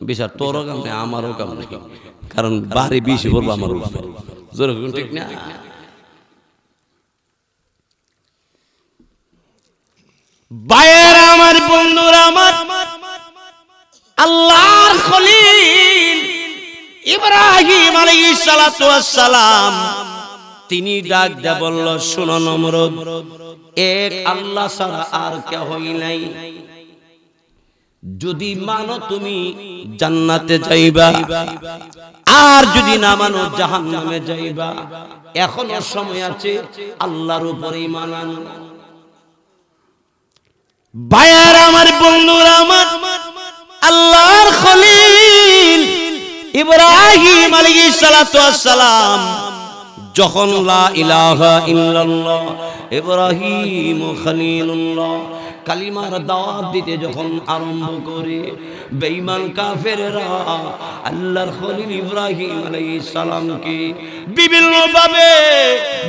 বিচার তোরও কাম নেই, আমারও কাম নেই, কারণ বাড়ি বেশি করবো আমার উপরে। জোরে বলেন ঠিক না? ভাইয়ের আমার, বন্ধুরা আমার, আল্লাহর খলিল ইব্রাহিম আলাইহিস সালাতু ওয়াস সালাম তিনি ডাক দিয়ে বলল, শোনো নমরুদ, এক আল্লাহ ছাড়া আর কেহই নাই। যদি মানো তুমি জান্নাতে যাইবা, আর যদি না মানো জাহান্নামে যাইবা। এখনো সময় আছে, আল্লাহর উপরে ঈমান আনো। ভাইয়ার আমার, বন্ধুরা আমার, আল্লাহর খলিল ইব্রাহিম আলাইহিস সালাতু ওয়াস সালাম যখন লা ইলাহা ইল্লাল্লাহ ইব্রাহিম খলিলুল্লাহ কালিমার দাওয়াত দিতে যখন আরম্ভ করে, বেঈমান কাফেররা আল্লাহর খলিল ইব্রাহিম আলাইহিস সালামকে বিভিন্ন ভাবে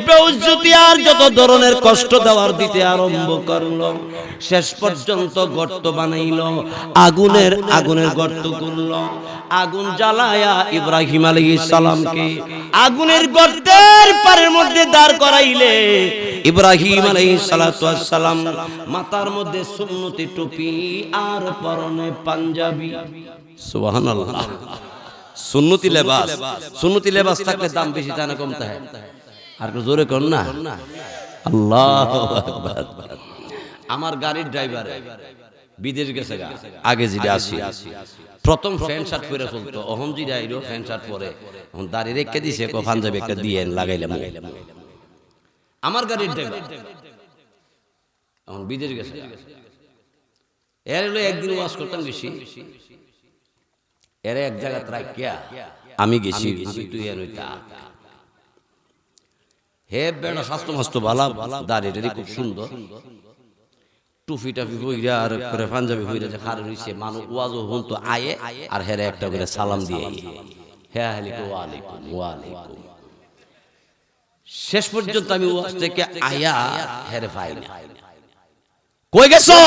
বেইজ্জতি আর যত ধরনের কষ্ট দেওয়ার দিতে আরম্ভ করলো। শেষ পর্যন্ত গর্ত বানাইলো, আগুনের গর্ত করলো, আগুন জ্বালায়া ইব্রাহিম আলাইহিস সালামকে আগুনের গর্তের পারের মধ্যে দাঁড় করাইলে ইব্রাহিম আলাইহিস সালাতু ওয়াস সালাম মাথার মধ্যে সুন্নতি টুপি আর পরনে পাঞ্জাবি। সুবহানাল্লাহ। সুন্নতি লেবাস থাকলে দাম বেশি তা না কমতে হয়। আর একটু জোরে কর না, আল্লাহু আকবার। আমার গাড়ির ড্রাইভার বিদেশ গেছে, আগে যেটা আসি প্রথম প্যান্ট শার্ট পরে চলতো, অহম যেটা আইলো প্যান্ট শার্ট পরে, এখন দাড়ি রেখে দিছে, পাঞ্জাবি একটা দিয়ে লাগাইলাম। আমার গাড়ির ড্রাইভার এখন বিদেশ গেছে, এর হলো একদিন ওয়াজ করতাম বেশি, এর এক জায়গা রাখিয়া আমি গেছি, তুই এর হে বেড়া স্বাস্থ্য মাস্ত ভালা, দাড়িটারি খুব সুন্দর, টুফি টাফি হইরা আর করে পাঞ্জাবি হইরা যে খারে রইছে, মানুষ ওয়াজও হুন তো আয়ে আর হেরে একটা করে সালাম দিয়ে হ্যাঁ আলাইকুম ওয়ালাইকুম ওয়ালাইকুম। শেষ পর্যন্ত আমি ওয়াজ থেকে আয়া হেরে পাই না। কই গেছো?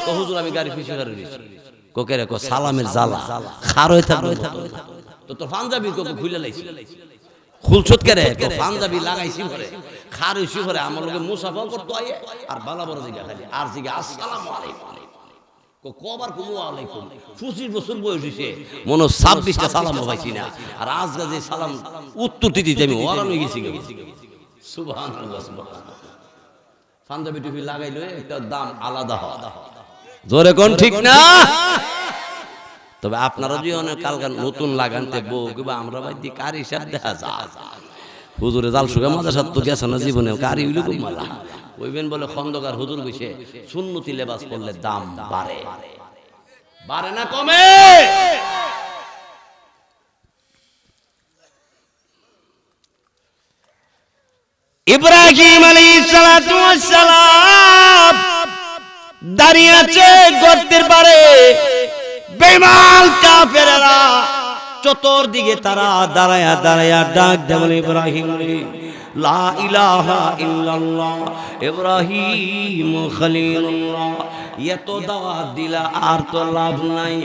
ও হুজুর আমি গাড়ি পিছে করে দিয়েছি। কোকে রে কো সালামের জালা খার হয়ে থাকবে তো তোর পাঞ্জাবি কোকে খুলে লাইছি। খুলছত কে রে? কো পাঞ্জাবি লাগাইছি পরে খার হইছি পরে আমার লগে মুসাফা করতে আইয়ে আর বালা বড় জিগা খালি আর জিগা আসসালামু আলাইকুম। কো কবার কো ওয়ালাইকুম। 25 বছর বয়স হইছে মনে 26টা সালাম পাইছি না। আর আজকে যে সালাম উত্তর দিতে আমি ওরান হয়ে গেছি। সুবহানাল্লাহ সুবহানাল্লাহ। পাঞ্জাবি টুপি লাগাইলে একটা দাম আলাদা হয়। জোরে কোন ঠিক না? তবে আপনারা যদি অনেক কালকান নতুন লাগানতে বউ কিংবা আমরা ভাই দি কার হিসাব দেখা যায়। হুজুরে জাল সুগা মাঝে সাত তো গেছে না জীবনে কারি হইল মালা ওইবেন বলে খন্দকার হুজুর কইছে সুন্নতি লেবাস করলে দাম বাড়ে, বাড়ে না কমে? ইব্রাহিম আলাইহিস সালাতু ওয়াস সালাম দাঁড়িয়ে আছে গর্তের পারে। বেঈমান কাফেররা চতুর্দিকে তারা দাঁড়ায়া দাঁড়ায়া ডাক দেন ইব্রাহিম লা ইলাহা ইল্লাল্লাহ ইব্রাহিম খলিলুল্লাহ। এত দাওয়াত দিলা আর তো লাভ নাই,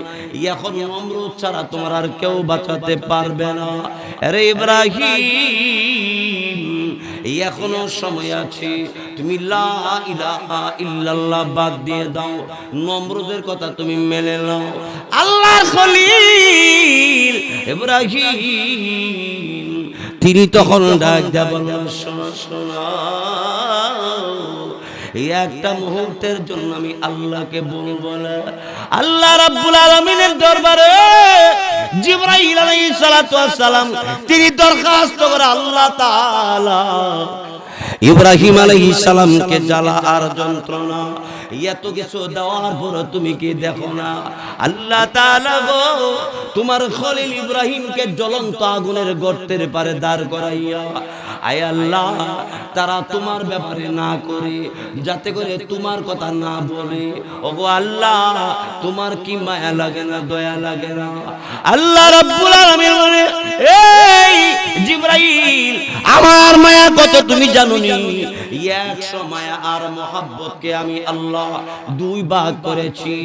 এখন নমরুদ ছাড়া তোমার আর কেউ বাঁচাতে পারবে না। আরে ইব্রাহিম এখনো সময় আছে, তুমি লা ইলাহা ইল্লাল্লাহ বাদ দিয়ে দাও, নমরুদের কথা তুমি মেনে নাও। আল্লাহর খলিল ইব্রাহিম তিনি তখন ডাক দেয়া বললেন শোনো শোনো, একটা মুহূর্তের জন্য আমি আল্লাহকে বলবো না। আল্লাহ রাব্বুল আলামিনের দরবারে জিবরাইল আলাইহিস সালাতু ওয়াস সালাম তিনি দরখাস্ত করে আল্লাহ তাআলা ইব্রাহিম আলাইহিস সালামকে জ্বালা আর যন্ত্রণা এত কিছু দেওয়ার পর তুমি কি দেখো না আল্লাহ তাআলা গো তোমার খলিল ইব্রাহিমকে জ্বলন্ত আগুনের গর্তের পারে দাঁড় করাইয়া আয় আল্লাহ তারা তোমার ব্যাপারে না করে যাতে করে তোমার কথা না বলে, ওগো আল্লাহ তোমার কি মায়া লাগে না দয়া লাগে না? আল্লাহ রাব্বুল আলামিন বলে এই জিবরাইল আমার মায়া কত তুমি জানো নি? 100 মায়া আর মহব্বতকে আমি আল্লাহ 2 ভাগ করেছি।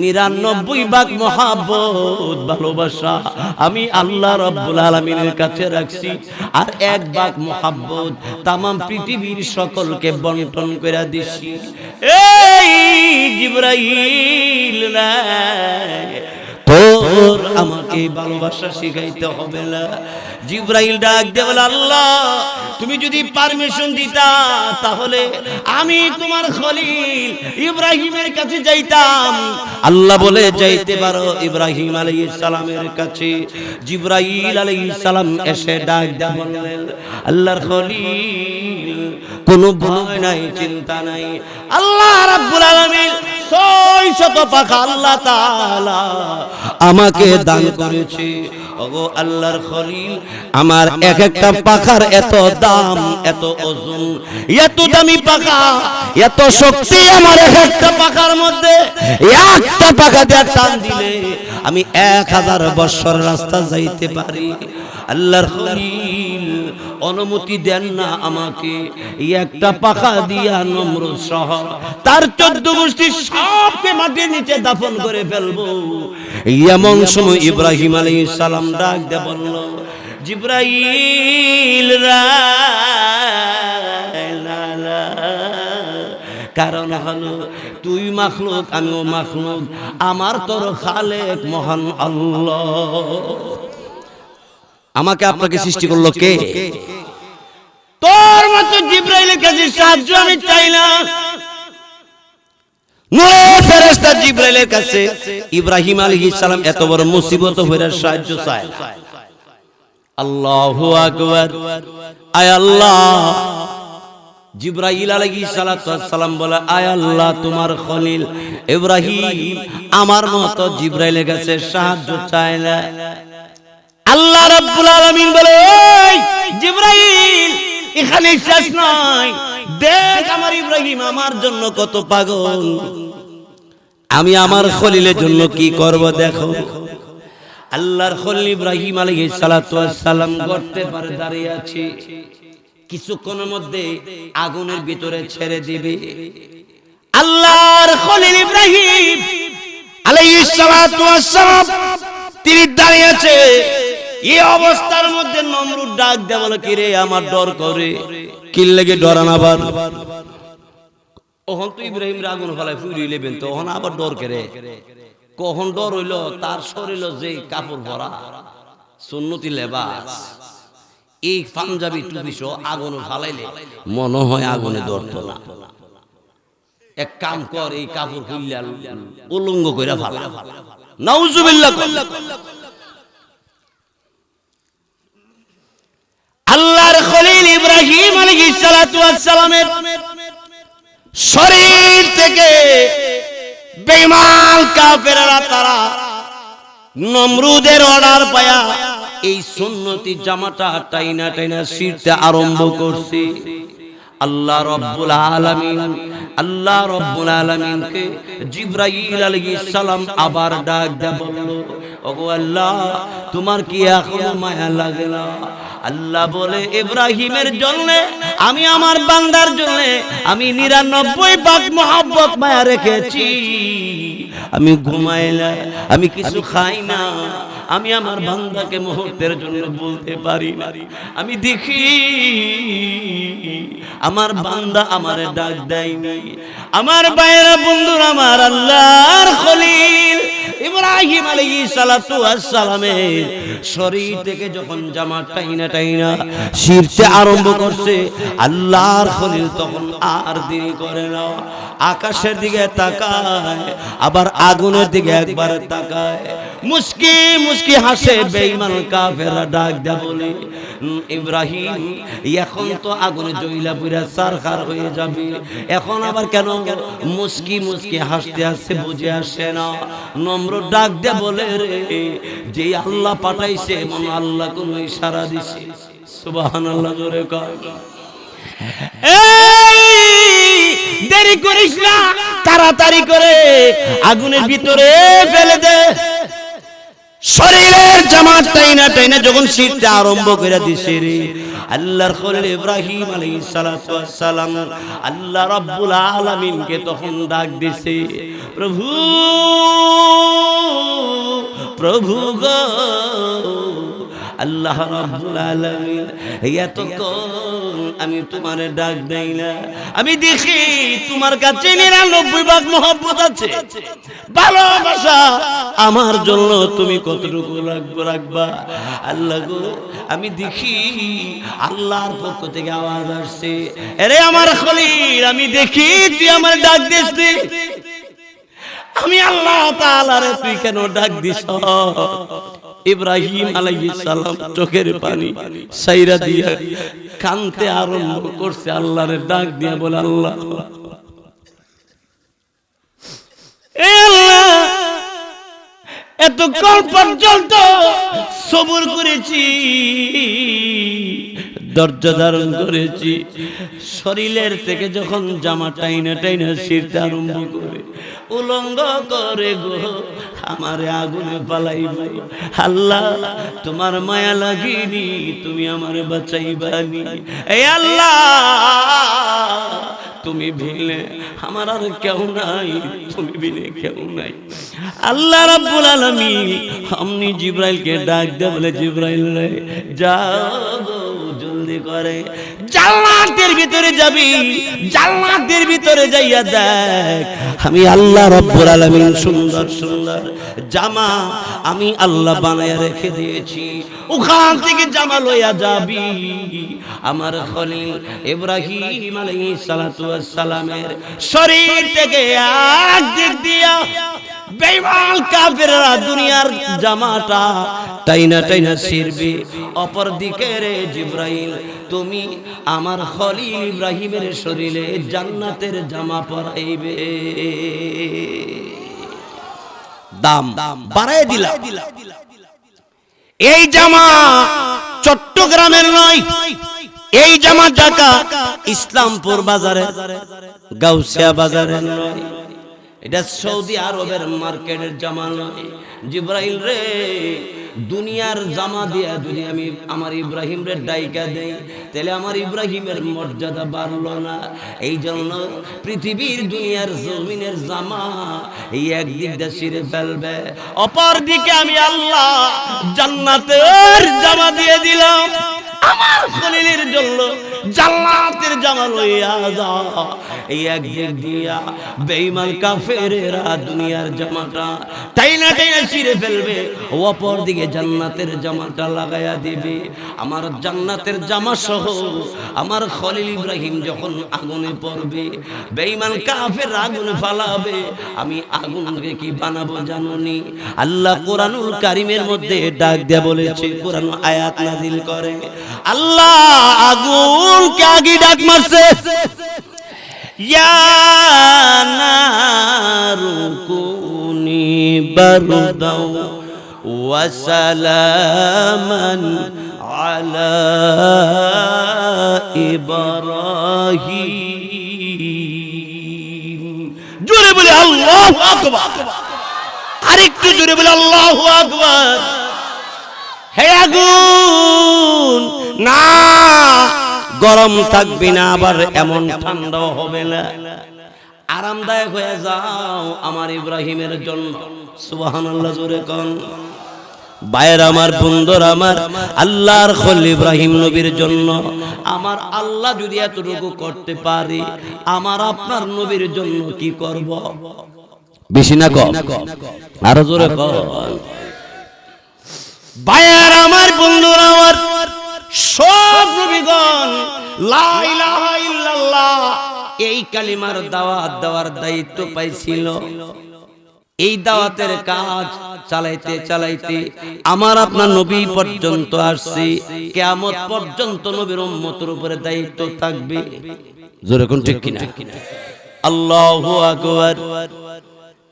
99 ভাগ মহব্বত ভালোবাসা আমি আল্লাহ রাব্বুল আলামিনের কাছে রাখছি, আর 1 ভাগ মহব্বত तमाम পৃথিবীর সকলকে বন্টন করে দিছি। এই জিবরাইল রে তোর আমাকে ভালোবাসা শিখাইতে হবে না। জিবরাইল ডাক দিয়ে বলে আল্লাহ তুমি যদি পারমিশন দিতা তাহলে আমি তোমার খলিল ইব্রাহিমের কাছে যাইতাম। আল্লাহ বলে যাইতে পারো ইব্রাহিম আলাইহিস সালামের কাছে। জিবরাইল আলাইহিস সালাম এসে ডাক দিয়ে বললেন আল্লাহর খলিল কোনো ভয় নাই চিন্তা নাই, আল্লাহ রাব্বুল আলামিন 600 পাখা আল্লাহ তাআলা আমাকে দান করেছে। ওগো আল্লাহর খলিল আমার এক একটা পাখার এত দাম এত ওজন এত দামি পাখা এত শক্তি আমার এক একটা পাখার মধ্যে একটা পাখা দিয়ে টান দিলে আমি 1000 বছর রাস্তা যাইতে পারি। আল্লাহর খলিল অনুমতি দেন না আমাকে এই একটা পাখা দিয়া নমরুদ সহ তার 14 গোষ্ঠী সবকে মাটির নিচে দাফন করে ফেলবো। এমন সময় ইব্রাহিম আলাইহিস সালাম ডাক দিয়ে বলল জিবরাইল রা লা লা, কারণ হলো তুই মাখলুক আমিও মাখলুক, আমার তোর খালেক মহান আল্লাহ। আমাকে আপনাকে সৃষ্টি করলো কে? তোর মতো জিবরাইলের কাছে সাহায্য আমি চাই না। নূরের ফেরেশতা জিবরাইলের কাছে ইব্রাহিম আলাইহিস সালাম এত বড় মুসিবত হইরা সাহায্য চায়। আল্লাহু আকবার। আয় আল্লাহ জিবরাইল আলাইহিস সালাম বলে আয় আল্লাহ তোমার খলিল ইব্রাহিম আমার মতো জিবরাইলের কাছে সাহায্য চায় না। আল্লাহ রাব্বুল আলামিন বলে ওই জিবরাইল এখানে শেষ নয়, দেখ আমার ইব্রাহিম আমার জন্য কত পাগল, আমি আমার খলিলের জন্য কি করব দেখো। আল্লাহর খলিল ইব্রাহিম আলাইহিস সালাতু ওয়াস সালাম গর্তের পারে দাঁড়িয়ে আছে, কিছুক্ষণের মধ্যে আগুনের ভিতরে ছেড়ে দিবে। আল্লাহর খলিল ইব্রাহিম আলাইহিস সালাতু ওয়াস সালাম তিনি দাঁড়িয়ে আছে, এই অবস্থার মধ্যে নমরুদ ডাক দেয়, বলে কি রে আমার ডর করে, কি লাগে ডরান আবার? ওহন তো ইব্রাহিম আগুন ফলায় ফুরিয়ে লেবেন, তো ওহন আবার ডর করে। কখন ডর হইল? তার শরীর যে কাপড় ভরা সুন্নতি লেবাস, এই পাঞ্জাবি টুপি সহ আগুন ফালাইলে মনে হয় আগুনে ধরত না। এক কাম কর, এই কাপড় খুললে উলঙ্গ কইরা ফালা। নাউজুবিল্লাহ। আল্লাহর খলিল ইব্রাহিম আলাইহিস সালাতু ওয়াস সালামের শরীর থেকে বেঈমান কাফেররা তারা নমরুদের অর্ডার পায়া এই সুন্নতি জামাটা টাইনা টাইনা ছিঁড়তে আরম্ভ করছে। আল্লাহ রাব্বুল আলামিনকে জিবরাইল আলাইহিস সালাম আবার ডাক দেয়া বলল, ওগো আল্লাহ তোমার কি এখনো মায়া লাগে না? আল্লাহ বলে, ইব্রাহিমের জন্য আমি আমার বান্দার জন্য আমি 99 ভাগ মহব্বত মায়া রেখেছি। আমি ঘুমাই না, আমি কিছু খাই না, আমি আমার বান্দাকে মুহূর্তের জন্য বলতে পারি না। আমি দেখি আমার বান্দা আমারে ডাক দেয়নি। আমার ভাইয়েরা বন্ধুরা, আমার আল্লাহর খলিল ইব্রাহিম আলাইহিস সালাতু ওয়াস সালামের শরীর থেকে যখন জামা টাইনা টাইনা ছিঁড়তে আরম্ভ করছে, আল্লাহর খলিল তখন আর দেরি করে না, আকাশের দিকে তাকায়, আবার আগুনের দিকে একবার তাকায়, মুস্কি মুস্কি হাসে। বেঈমান কাফেররা ডাক দেয়া বলে, ইব্রাহিম এখন তো আগুনে জ্বলা পুরা ছারখার হয়ে যাবে, এখন আবার কেন মুস্কি মুস্কি হাসতে হাসতে বুঝে আসে না? নমরুদ ডাক দেয়া বলে, রে যে আল্লাহ পাঠাইছে মনে আল্লাহ কোন ইশারা দিছে। সুবহানাল্লাহ, জোরে কয়। দেরি করিস না, তাড়াতাড়ি করে আগুনের ভিতরে ফেলে দে। শরীরের জামা টাইনা টাইনা যখন ছিঁড়তে আরম্ভ করে দিছে রে, আল্লাহর খলিল ইব্রাহিম আলাইহিস সালাতু ওয়াস সালাম আল্লাহ রাব্বুল আলামিনকে তখন ডাক দিছে, প্রভু প্রভু গো আল্লাহ রাব্বুল আলামিন, এতক্ষণ আমি তোমারে ডাক দেই না, আমি দেখি তোমার কাছে 99 ভাগ মহব্বত আছে, ভালোবাসা আমার জন্য তুমি কতটুকু রাখবা। আল্লাহ গো, আমি দেখি আল্লাহর পক্ষ থেকে আওয়াজ আসছে, আরে আমার খলিল আমি দেখি তুই আমার ডাক দিসনি, আমি আল্লাহ তাআলারে তুই কেন ডাক দিস? ইব্রাহিম আলাইহিস সালাম চোখের পানি সাইরা দিয়া কাঁদতে আরম্ভ করছে, আল্লাহরে ডাক দিয়া বলে, আল্লাহ এ আল্লাহ এতক্ষণ পর্যন্ত সবুর করেছি, ধৈর্য ধারণ করেছি, শরীরের থেকে যখন জামা টাইনা টাইনা ছিঁড়তে আরম্ভ করে উলঙ্গ করে গো আমারে আগুনে পালাইব। আল্লাহ তোমার মায়া লাগেনি, তুমি আমারে বাঁচাইবানি। এই আল্লাহ তুমি ভিলে আমার আর কেউ নাই, তুমি বিনে কেউ নাই। আল্লাহ রাব্বুল আলামিন আমনি জিবরাইলকে ডাক দেয়া বলে, জিবরাইল রে যাও জলদি করে জান্নাতের ভিতরে যাবি, জান্নাতের ভিতরে যাইয়া দেখ আমি আল্লাহ রাব্বুল আলামিন সুন্দর সুন্দর জামা আমি আল্লাহ বানায়া রেখে দিয়েছি, ওখান থেকে জামা লইয়া যাবি। আমার খলিল ইব্রাহিম আলাইহিস সালাতু ওয়াস সালামের শরীর থেকে এক দিক দিয়া বেঈমান কাফেররা দুনিয়ার জামাটা টাইনা টাইনা ছিঁড়বে, অপর দিকে রে জিবরাইল তুমি আমার খলিল ইব্রাহিমের শরীরে জান্নাতের জামা পরাইবে। দাম বাড়ায় দিলা। এই জামা চট্টগ্রামের নয়, এই জামা ঢাকা ইসলামপুর বাজারে গাউসিয়া বাজারে নয়, এটা সৌদি আরবের মার্কেটের জামা নয়। জিব্রাইল রে, দুনিয়ার জামা দিয়া যদি আমি আমার ইব্রাহিম রে ডাইকা দেই, তাহলে আমার ইব্রাহিমের মর্যাদা বাড়লো না। এই জন্য পৃথিবীর দুনিয়ার জমিনের জামা এই একদিক দিয়ে ছিঁড়ে ফেলবে, অপর দিকে আমি আল্লাহ জান্নাতের জামা দিয়ে দিলাম। আমার খলিলের জন্য জান্নাতের জামা লইয়া যা। এই একদিক দিয়া বেঈমান কাফেরেরা দুনিয়ার জামাটা টাইনা টাইনা ছিঁড়ে ফেলবে, অপর দিকে জান্নাতের জামাটা লাগাইয়া দিবে। আমার জান্নাতের জামা সহ আমার খলিল ইব্রাহিম যখন আগুনে পড়বে, বেঈমান কাফের আগুনে ফালাবে, আমি আগুনকে কি বানাবো জানোনি? আল্লাহ কোরআনুল কারীমের মধ্যে ডাক দিয়ে বলেছে, কোরআন আয়াত নাযিল করে, আল্লাহ আগুনকে আগে ডাক মারছে, ইয়া নারু কুনি বারদাও ওয়া সালামান আলা ইব্রাহিম। জোরে বলে আল্লাহু আকবার, আরেকটু জোরে বলে আল্লাহু আকবার। হে আগুন, না গরম থাকবে না, আবার এমন ঠান্ডাও হবে না, আরামদায়ক হয়ে যাও আমার ইব্রাহিমের জন্য। সুবহানাল্লাহ, জোরে কোন। ভাইয়ের আমার, বন্ধুরা আমার, আল্লাহর খলিল ইব্রাহিম নবীর জন্য আমার আল্লাহ যদি এতটুকু করতে পারে, আমার আপনার নবীর জন্য কি করব? বেশি না কম? আরো জোরে কোন। ভাইয়ের আমার, বন্ধুরা আমার, সব নবীগণ লা ইলাহা ইল্লাল্লাহ এই কালিমার দাওয়াত দেওয়ার দায়িত্ব পাইছিল। এই দাওয়াতের কাজ চালাইতে চালাইতে আমার আপনার নবী পর্যন্ত আসছে। কিয়ামত পর্যন্ত নবীর উম্মতের উপরে দায়িত্ব থাকবে। জোরে কোন, ঠিক কিনা? আল্লাহু আকবার।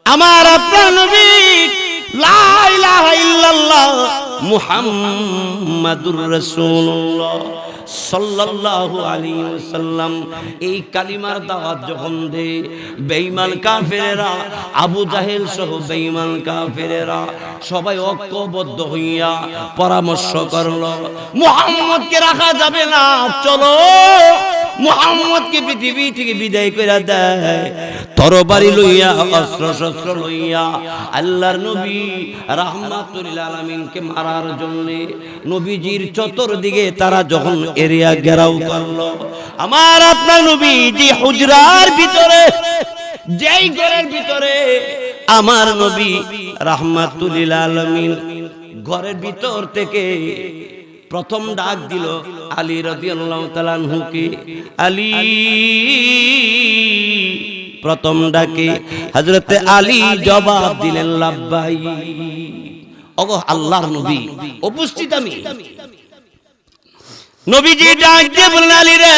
আমার আপনার নবী লা ইলাহা ইল্লাল্লাহ মুহাম্মাদুর রাসূলুল্লাহ সাল্লাল্লাহু আলাইহি ওয়াসাল্লাম এই কালিমার দাওয়াত যখন দেয়, বেঈমান কাফেরেরা, আবু জাহেল সহ বেঈমান কাফেরেরা সবাই ঐক্যবদ্ধ হইয়া পরামর্শ করলো, মুহাম্মদকে রাখা যাবে না, চলো মুহাম্মদকে পৃথিবী থেকে বিদায় করে দেয়। তরবারি লইয়া, অস্ত্র শস্ত্র লইয়া আল্লাহর নবী রাহমাতুল লিল আলামিনকে মারার জন্য নবীজির চতুর্দিকে তারা যখন এরিয়া ঘেরাও করলো, আমার আপনার নবী যে হুজরার ভিতরে, যেই ঘরের ভিতরে আমার নবী রাহমাতুল লিল আলামিন, ঘরের ভিতর থেকে প্রথম ডাক দিল আলী রাদিয়াল্লাহু তাআলা আনহুকে। আলী, প্রথম ডাকে হযরতে আলী জবাব দিলেন, লাব্বাই। ওগো আল্লাহর নবী, উপস্থিত আমি। নবীজি ডাক দিয়ে বললেন, আলী রে,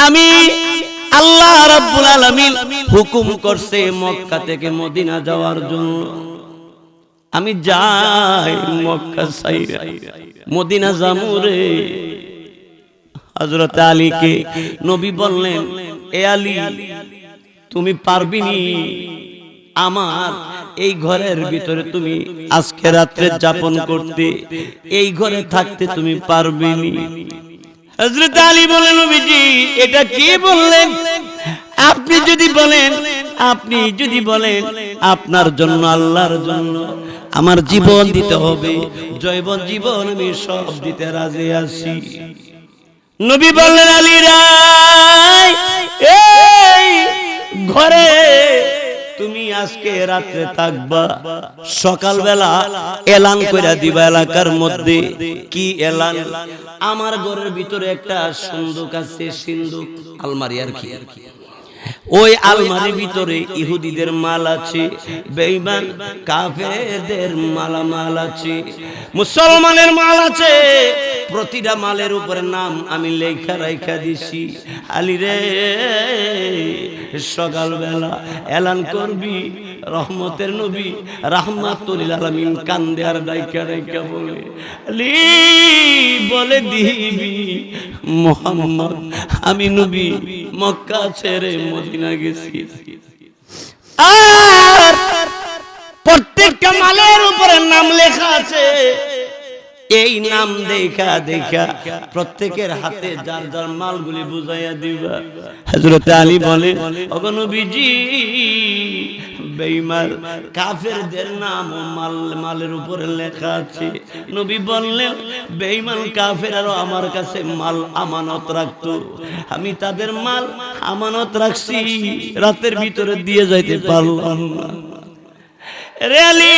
আমি আল্লাহ রাব্বুল আলামিন হুকুম করছে মক্কা থেকে মদিনা যাওয়ার জন্য। আমি যাই মক্কা ছাইরা মদিনা যামুরে। হযরত আলীকে নবী বললেন, এ আলী, তুমি পারবিনি আমার এই ঘরের ভিতরে তুমি আজকে রাত্রে যাপন করতে, এই ঘরে থাকতে তুমি পারবিনি। হযরত আলী বলেন, নবীজি এটা কি বললেন? আপনি যদি বলেন আপনার জন্য, আল্লাহর জন্য আমার জীবন দিতে হবে, জৈবন জীবন আমি সব দিতে রাজি আছি। নবী বললেন, আলী রাই, এই ঘরে তুমি আজকে রাতে থাকবা, সকালবেলা এলান কইরা দিবা এলাকার মধ্যে। কি এলান? আমার ঘরের ভিতরে একটা সিন্দুক আছে, সিন্দুক আলমারি আর কি, ওই আলমারির ভিতরে ইহুদিদের মাল আছে, বেঈমান কাফেরদের মালামাল আছে, মুসলমানের মাল আছে। প্রতিটা মালের উপরে নাম আমি লেখা রাইখা দিছি। আলী রে, সকালবেলা এলান করবি, রহমতের নবী রাহমাতুল লিল আলামিন কান্দে আর ডাইকা ডাইকা বলে, আলী বলে দিবি, মুহাম্মদ আমি নবী মক্কা ছেড়ে মদিনা গেছি। আর প্রত্যেকটা মালের উপরে নাম লেখা আছে। এই নাম দেখা দেখা প্রত্যেকের হাতে যার যার মালগুলি বুঝাইয়া দিবা। হযরত আলী বলেন, ওগো নবীজি, বেঈমান কাফেরদের নাম ও মালের উপরে লেখা আছে। নবী বললেন, বেঈমান কাফেররাও আমার কাছে মাল আমানত রাখতো, আমি তাদের মাল আমানত রাখছি, রাতের ভিতরে দিয়ে যাইতে পারলাম না। রে আলী,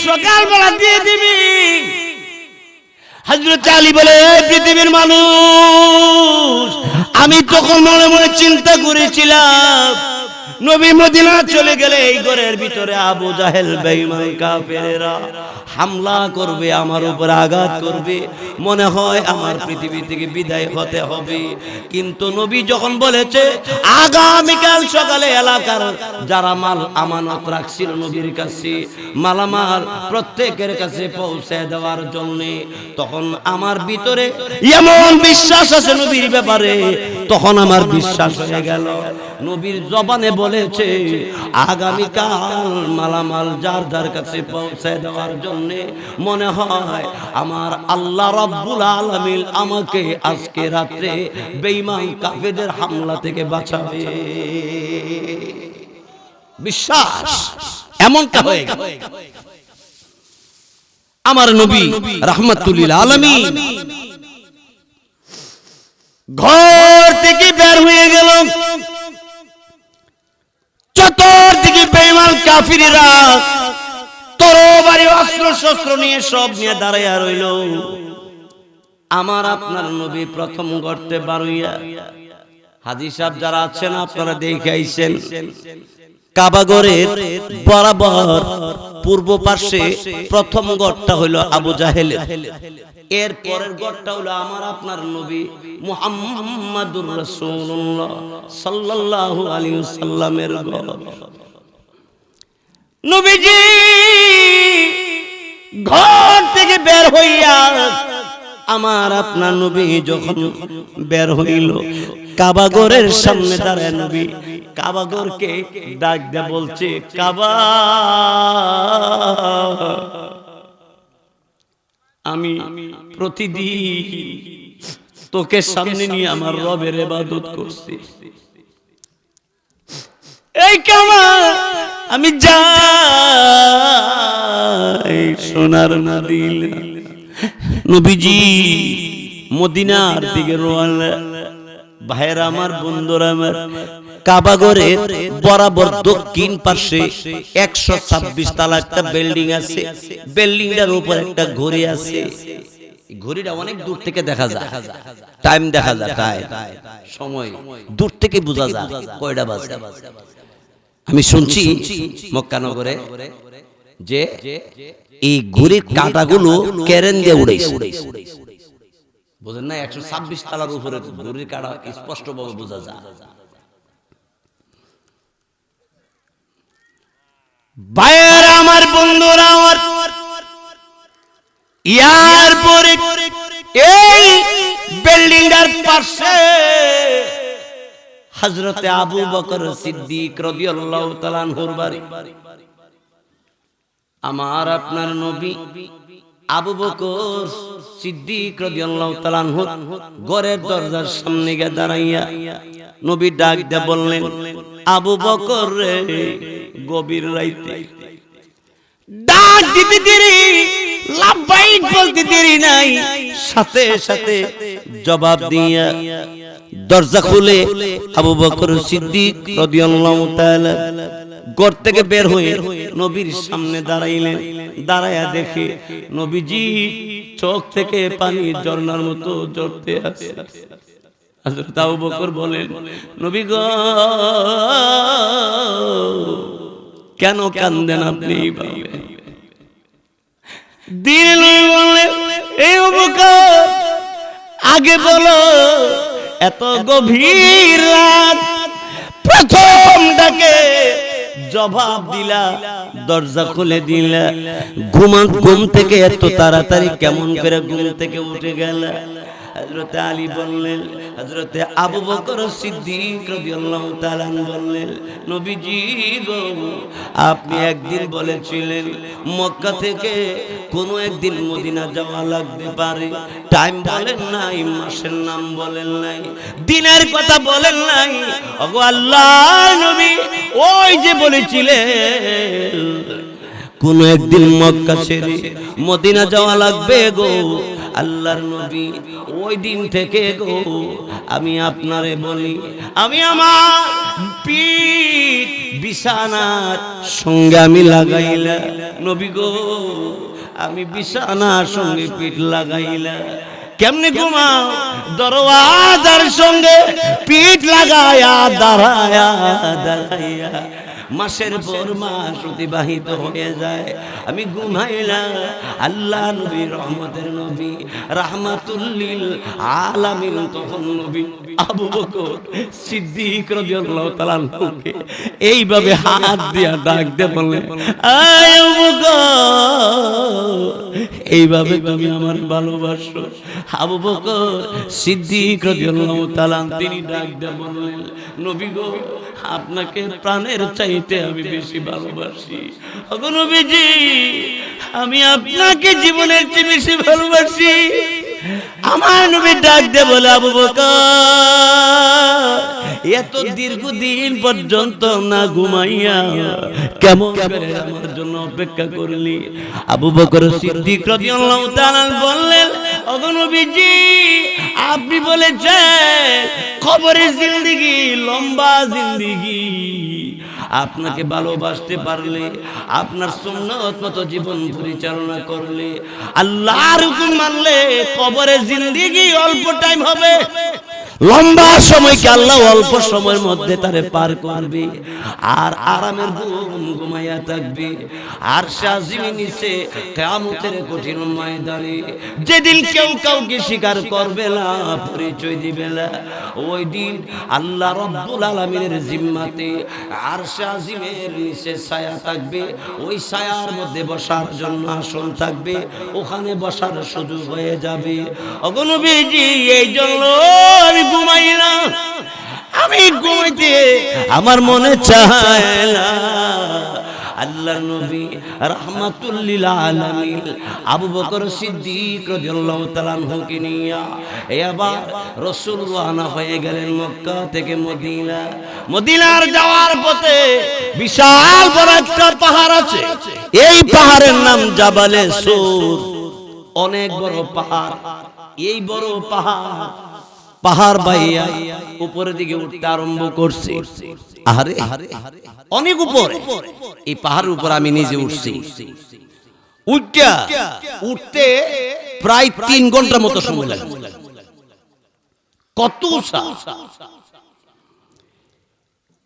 সকালবেলা দিয়ে দিবি। হযরত আলী বলে, পৃথিবীর মানুষ, আমি তখন মনে মনে চিন্তা করেছিলাম, নবী মদিনা চলে গেলে এই ঘরের ভিতরে আবু জাহেল বেঈমান কাফেররা হামলা করবে, আমার উপর আঘাত করবে, মনে হয় আমার পৃথিবী থেকে বিদায় হতে হবে। কিন্তু নবী যখন বলেছে আগামীকাল সকালে এলাকার যারা মাল আমানত রাখছিল নবীর কাছে, মালামাল প্রত্যেকের কাছে পৌঁছে দেওয়ার জন্য, তখন আমার ভিতরে এমন বিশ্বাস আছে নবীর ব্যাপারে, তখন আমার বিশ্বাস হয়ে গেল। নবীর জবানে বলেছে আগামীকাল মালামাল যার যার কাছে পৌঁছে দেওয়ার জন্য মনে হয় আমার আল্লাহ রাব্বুল আলামিন আমাকে আজকে রাতে বেঈমান কাফেরদের হামলা থেকে বাঁচাবে। বিশ্বাস এমনটা হয়ে গেল। আমার নবী রাহমাতুল লিল আলামিন ঘর থেকে বের হয়ে গেল। চতুর্দিকে বেঈমান কাফিররা তরবারি অস্ত্র শস্ত্র নিয়ে সব নিয়ে দাঁড়াইয়া রইল। আমার আপনার নবী প্রথম গর্তে বারুইয়া, হাজী সাহেব যারা আছেন আপনারা দেখে আইছেন, কাবাগরের বরাবর পূর্ব পাশে প্রথম গড়টা হইল আবু জাহেল, এর পরের গড়টা হলো আমার আপনার নবী মুহাম্মাদুর রাসূলুল্লাহ সাল্লাল্লাহু আলাইহি ওয়াসাল্লামের গড়। নবীজি ঘর থেকে বের হইয়া আমার আপনার নবী যখন বের হইল, কাবাগরের সামনে দাঁড়ায় নবী কাবাগরকে ডাক দিয়ে বলছে, কাবা, আমি প্রতিদিন তোকে সামনে নিয়ে আমার রবের ইবাদত করছি, এই কাবা আমি যাই সোনার মদিনা। নবীজি মদিনার দিকে রওনা। ভাইরা আমার, বন্ধুরা আমার, কাবাগরের বরাবর দক্ষিণ পাশে 126 তলা একটা বিল্ডিং আছে, বিল্ডিংটার উপর একটা ঘড়ি আছে। ঘড়িটা অনেক দূর থেকে দেখা যায়, টাইম দেখা যায়, সময় দূর থেকে বোঝা যায় কয়টা বাজে। আমি শুনছি মক্কা নগরে যে এই ঘড়ির কাঁটাগুলো কেরেন দিয়ে উড়াইছে, বুঝেন না? 126 তলার উপরে ঘড়ির কাঁটা স্পষ্ট ভাবে বোঝা যায়। ভাইয়েরা আমার, বন্ধুরা আমার, ইয়ার পরে এই বিল্ডিংটার পাশে হযরতে আবু বকর সিদ্দিক রাদিয়াল্লাহু তাআলা আনহুর বাড়ি। আমার আপনার নবী আবু বকর সিদ্দিক রাদিয়াল্লাহু তাআলা আনহু ঘরের দরজার সামনে গিয়ে দাঁড়াইয়া নবী ডাক দিয়ে বললেন, আবু বকর রে, গভীর রাতে ডাক দিতে দেরি, লাব্বাইক বলতে দেরি নাই, সাথে সাথে জবাব দিয়া দরজা খুলে আবু বকর সিদ্দিক রাদিয়াল্লাহু তাআলা ঘর থেকে বের হয়ে নবীর সামনে দাঁড়াইলেন। দাঁড়ায়া দেখে নবীজি চোখ থেকে পানি ঝর্ণার মতো ঝরতে আছে। হযরত আবু বকর বলেন, নবী গো, কেন কান্দেন আপনি? দিন বললেন, এই আবু বকর, আগে বলো, এত গভীর রাত, প্রথম ডাকে জবাব দিলা, দরজা খুলে দিলা, ঘুম থেকে এত তাড়াতাড়ি কেমন করে ঘুম থেকে উঠে গেল? হযরত আলী বললেন, হযরত আবু বকর সিদ্দিক রাদিয়াল্লাহু তাআলা বললেন, নবীজি গো, আপনি একদিন বলেছিলেন মক্কা থেকে কোনো একদিন মদিনা যাওয়া লাগতে পারে। টাইম বলেন নাই, মাসের নাম বলেন নাই, দিনের কথা বলেন নাই। ওগো আল্লাহর নবী, ওই যে বলেছিলেন কোনো একদিন মক্কা ছেড়ে মদিনা যাওয়া লাগবে গো আল্লাহর নবী, ওই দিন থেকে গো আমি আপনারে বলি, আমি আমার পিঠ বিছানার সঙ্গে আমি লাগাইলা, নবী গো আমি বিছানার সঙ্গে পিঠ লাগাইলা। কেমনে ঘুমাও? দরওয়াজার সঙ্গে পিঠ লাগায়া দাঁড়ায়া দাঁড়াইয়া মাসের পর মাস অতিবাহিত হয়ে যায়, আমি ঘুমাইলাম। আল্লাহ নবী, রহমতের নবী, রাহমাতুল লিল আলামিন, তখন নবী আবু বকর সিদ্দিক রাদিয়াল্লাহু তাআলা আনহুকে এইভাবে হাত দিয়া ডাক দিয়ে বললেন, আয় আবু বকর, এইভাবে তুমি আমার ভালোবাসো? আবু বকর সিদ্দিক রাদিয়াল্লাহু তাআলা তিনি ডাক দিয়ে বললেন, নবী গো, আপনাকে প্রাণের চাইতে আমি বেশি ভালোবাসি। ওগো নবীজি, আমি আপনাকে জীবনের চেয়ে বেশি ভালোবাসি। আমার নবী ডাক দিয়ে বলে, আবু বকর, এত দীর্ঘদিন পর্যন্ত না ঘুমাইয়া কেমন করে আমার জন্য অপেক্ষা করলি? আবু বকর সিদ্দিক রাদিয়াল্লাহু তাআলা বললেন, ওগো নবীজি, আপনি বলেছেন কবরের জিন্দেগি লম্বা জিন্দেগি, আপনাকে ভালোবাসতে পারলে, আপনার সুন্নাত মতো জীবন পরিচালনা করলে, আল্লাহর হুকুম মানলে কবরের জিন্দেগি অল্প টাইম হবে, লম্বা সময়কে আল্লাহ অল্প সময়ের মধ্যে তারে পার করবে, আর আরামের ঘুম ঘুমাইয়া থাকবে। আর শাজিমি নিচে কিয়ামতের কঠিন ময়দানে যেদিন কেউ কাউকে স্বীকার করবে না, পরিচয় দিবে না, ওই দিন আল্লাহ রাব্বুল আলামিনের জিম্মাতে আর শাজিমের নিচে ছায়া থাকবে, ওই ছায়ার মধ্যে বসার জন্য আসন থাকবে, ওখানে বসার সুযোগ হয়ে যাবে। ওগো নবীজি, এই জন্য আমি ঘুমাই না, আমি ঘুমাইতে আমার মনে চায় না। আল্লাহর নবী রাহমাতুল লিল আলামিন আবু বকর সিদ্দিক রাদিয়াল্লাহু তাআলা আনহুকে নিয়া এবার রাসূল রওনা হয়ে গেলেন মক্কা থেকে মদিনা। মদিনার যাওয়ার পথে বিশাল বড় একটা পাহাড় আছে, এই পাহাড়ের নাম জাবালে সূর, অনেক বড় পাহাড়। এই বড় পাহাড় বাইয়া উপরের দিকে উঠতে আরম্ভ করছে। আরে অনেক উপরে, এই পাহাড়ের উপর আমি নিজে উঠছি। উঠতে প্রায় 3 ঘন্টার মতো সময় লাগে। কত উঁচা!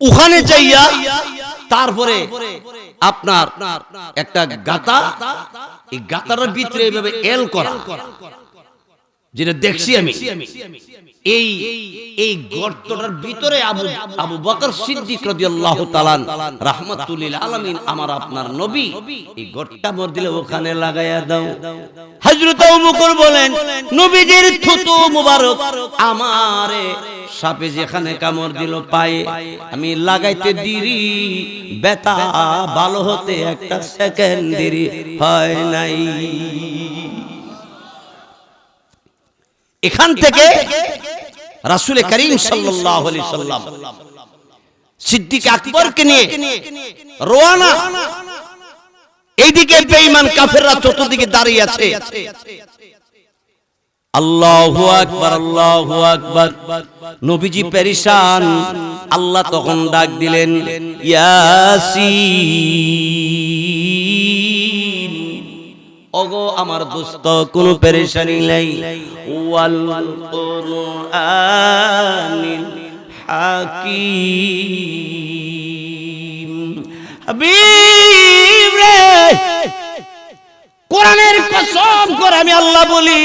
ওখানে যাইয়া তারপরে আপনার একটা গাতা, এই গাতার ভিতরে এইভাবে এল করা, যেটা দেখছি আমি, এই গর্তটার ভিতরে আবু বকর সিদ্দিক রাদিয়াল্লাহু তাআলা রাহমাতুল লিল আলামিন আমার আপনার নবী এই গর্তটা মর দিলে ওখানে লাগায়া দাও। হযরত আবু বকর বলেন, নবীজির থুতু মুবারক আমারে সাপে যেখানে কামড় দিল পায়ে, আমি লাগাইতে দেরি, ব্যথা ভালো হতে একটা সেকেন্ড দেরি হয় নাই। এখান থেকে রাসূল করিম সাল্লাল্লাহু আলাইহি সাল্লাম সিদ্দিক আকবরকে নিয়ে রওনা। এইদিকে বেঈমান কাফেররা চতুর্দিকে দাঁড়িয়ে আছে। আল্লাহু আকবার, আল্লাহু আকবার। নবীজি পেরেশান। আল্লাহ তখন ডাক দিলেন, ইয়াসিন, ওগো আমার দোস্ত, কোনো পেরেশানি নাই। ওয়াল কুরআনিল হাকীম, হাবিব রে, কোরআনের কসম করে আমি আল্লাহ বলি,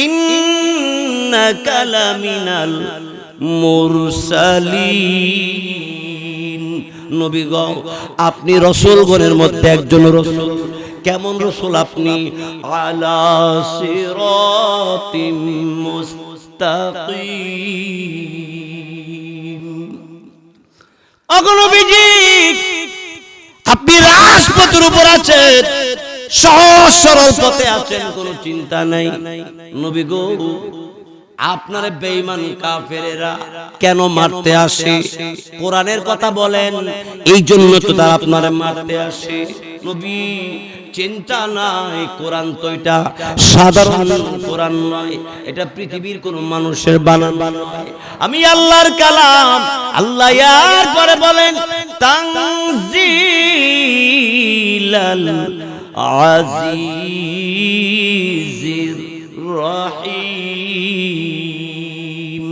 ইন্নাকা লামিনাল মুরসালিন। নবী গো, আপনি রাসূলগণের মধ্যে একজন রাসূল, কেমন রাসূল আপনি? আলা সিরাতিম মুস্তাকিম। ওগো নবীজি, আপনি রাজপথের উপর আছেন, সহজ সরল পথে আছেন, কোনো চিন্তা নাই। নবী গো, আপনারে বেঈমান কাফেরেরা কেন মারতে আসে? কোরআনের কথা বলেন, এই জন্য তো তারা আপনারে মারতে আসে। নবী, চিন্তা নাই, কোরআন তো এটা সাধারণ কোরআন নয়, এটা পৃথিবীর কোন মানুষের বানানো নয়, আমি আল্লাহর কালাম। আল্লাহ ইয়ার পরে বলেন, তানজিলাল আজিজির রহিম।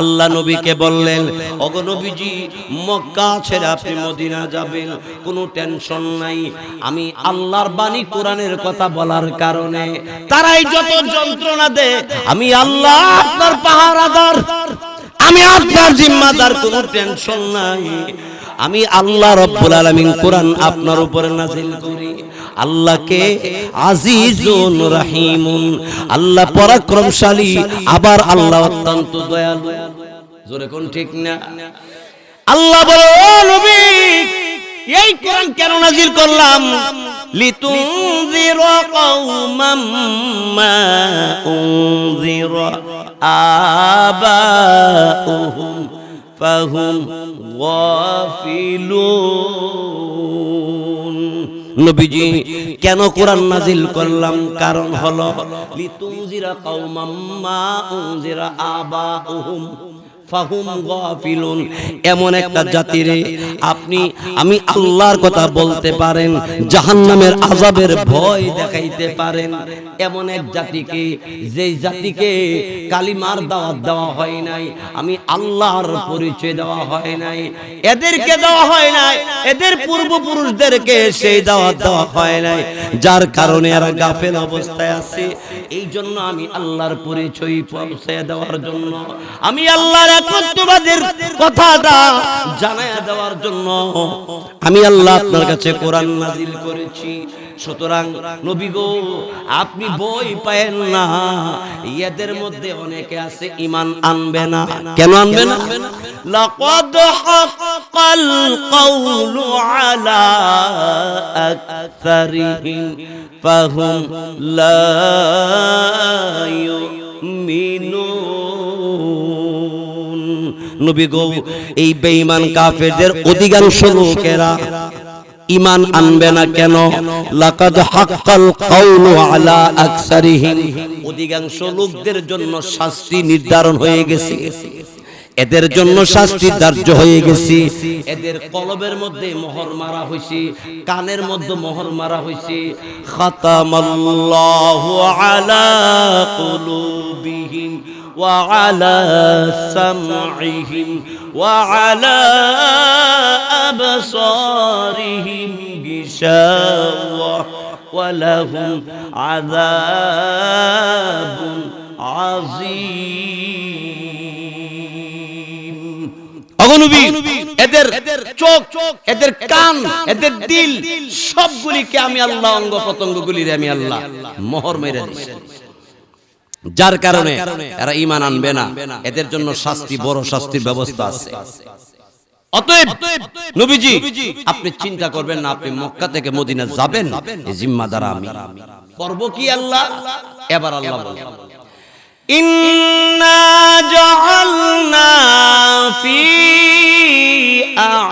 আল্লাহ নবীকে বললেন, ওগো নবীজি, মক্কা ছেড়ে আপনি মদিনা যাবেন, কোনো টেনশন নাই। আমি আল্লাহর বাণী কোরআনের কথা বলার কারণে তারাই যত যন্ত্রণা দেয়, আমি আল্লাহ আপনার পাহারাদার, আমি আপনার জিম্মাদার, কোনো টেনশন নাই। আমি আল্লাহ রব্বুল আলামিন কোরআন আপনার উপরে নাযিল করি। আল্লাহকে আজিজুন রহিমুন, আল্লাহ পরাক্রমশালী, আবার আল্লাহ অত্যন্ত দয়ালু। জোরে কোন ঠিক না? আল্লাহ বলে, ও নবী, এই কোরআন কেন নাযিল করলাম? লিতুনজিরা কওমান মা উনজিরা আবাউহুম ফাহুম গাফিলুন। নবীজি, কেন কোরআন নাযিল করলাম? কারণ হলো লিতুনজিরা কওমান মা উনজিরা আবাউহুম ফাহুম গাফিলুন। এমন একটা জাতিরে আপনি আমি আল্লাহর কথা বলতে পারেন, জাহান্নামের আযাবের ভয় দেখাইতে পারেন, এমন এক জাতিকে, যেই জাতিকে কালিমার দাওয়াত দেওয়া হয় নাই, আমি আল্লাহর পরিচয় দেওয়া হয় নাই, এদেরকে দেওয়া হয় নাই, এদের পূর্বপুরুষদেরকে সেই দাওয়াত দেওয়া হয় নাই, যার কারণে এরা গাফেল অবস্থায় আছে। এই জন্য আমি আল্লাহর পরিচয় পৌঁছে দেওয়ার জন্য, আমি আল্লাহর একত্ববাদের কথাটা জানায়া দেওয়ার জন্য আমি আল্লাহ আপনার কাছে কোরআন নাযিল করেছি। সুতরাং নবী গো, আপনি বই পায়েন না, এদের মধ্যে অনেকে আছে ঈমান আনবে না। কেন আনবে না? লাকাদ হাক্কাল কাওলু আলা আকসারিহিম ফাহুম লা ইউমিনুন। নবী গো, এই বেঈমান কাফেরদের অধিকাংশ লোকেরা ঈমান আনবে না। কেন? লাকাদ হাক্কাল কাওলু আলা আকসারিহিম, অধিকাংশ লোকদের জন্য শাস্তি নির্ধারণ হয়ে গেছে, এদের জন্য শাস্তি ধার্য হয়ে গেছে। এদের কলবের মধ্যে মোহর মারা হইছে, কানের মধ্যে মোহর মারা হইছে। খাতামাল্লাহু আলা কুলুবিহিম ওয়া আলা সামঈহিম ওয়া আলা আবসারিহিম গিশাওয়া ওয়া লাহুম আযাবুন আযীম। এদের চোখ, এদের কান, এদের দিল, সবগুলিকে আমি আল্লাহ, অঙ্গ প্রত্যঙ্গগুলিরে আমি আল্লাহ মোহর মেরে দিয়েছি, যার কারণে এরা ঈমান আনবে না। এদের জন্য শাস্তি, বড় শাস্তির ব্যবস্থা আছে। অতএব নবীজি, আপনি চিন্তা করবেন না, আপনি মক্কা থেকে মদিনা যাবেন, এই জিম্মাদার আমি। করব কি আল্লাহ? এবার আল্লাহ বলেন, ইন্না জাআলনা ফি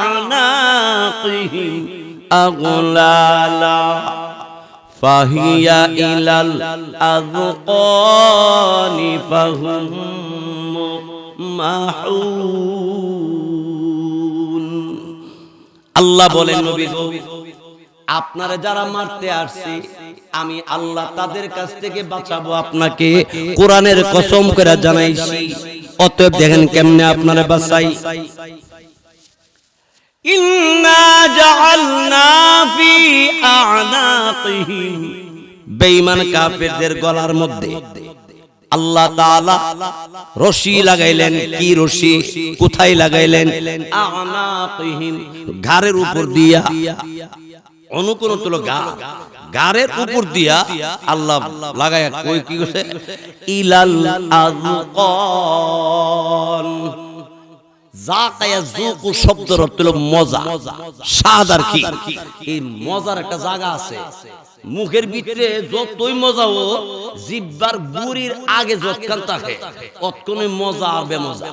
আ'নাকিহিম আগলালা ফাহিয়া ইলাল আযকানি ফাহুম মাহুন। আল্লাহ বলেন, নবী গো, আপনারা যারা মারতে আসছে, আমি আল্লাহ তাদের কাছ থেকে বাঁচাবো আপনাকে, কোরআনের কসম করে জানাইছি। অতএব দেখেন কেমনে আপনারা বাঁচাই। ইন্না জাআলনা ফি আ'নাকিহিম, বেঈমান কাফেরদের গলার মধ্যে আল্লাহ তাআলা রশি লাগাইলেন। কি রশি? কোথায় লাগাইলেন? আ'নাকিহিম, ঘাড়ের উপর দিয়া। অনুকরণ হলো গারের উপর দিয়া আল্লাহ লাগায়া কই কি কইছে ইলাল আযকান যাকায়া যুকু শব্দের অর্থ হলো মজা স্বাদ আর কি এই মজার একটা জায়গা আছে মুখের ভিতরে যতই মজা ও জিহ্বার গুড়ির আগে যতক্ষণ থাকে ততক্ষণই মজা আর বেমজা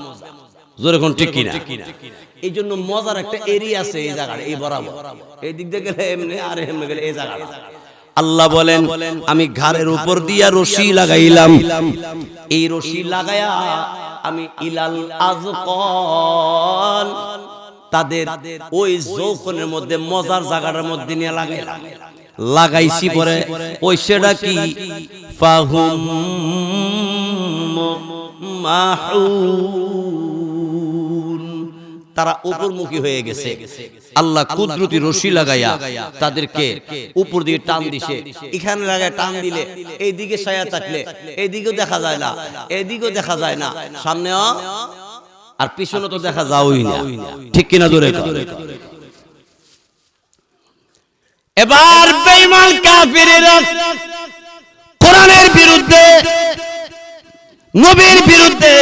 জোরে কোন ঠিক কিনা এই জন্য মজার একটা এরিয়া আছে এই জায়গাটা এই বরাবর এই দিক দিয়ে গেলে এমনি আর এমনি গেলে এই জায়গাটা আল্লাহ বলেন আমি ঘাড়ের উপর দিয়া রশি লাগাইলাম এই রশি লাগায়া আমি ইলাল আযকান তাদের ওই যৌবনের মধ্যে মজার জায়গাটার মধ্যে নিয়ে লাগাইলাম লাগাইছি পরে ওই সেটা কি ফাহুম মাহুন তারা উপরমুখী হয়ে গেছে আল্লাহ কুদরতি রশি লাগাইয়া তাদেরকে উপর দিকে টান দিছে এখানে লাগায় টান দিলে এইদিকে ছায়া থাকলে এইদিকেও দেখা যায় না এইদিকেও দেখা যায় না সামনেও আর পিছনে তো দেখা যাওই না ঠিক কিনা জোরে এবার বেঈমান কাফিরেরা কোরআনের বিরুদ্ধে নবীর বিরুদ্ধে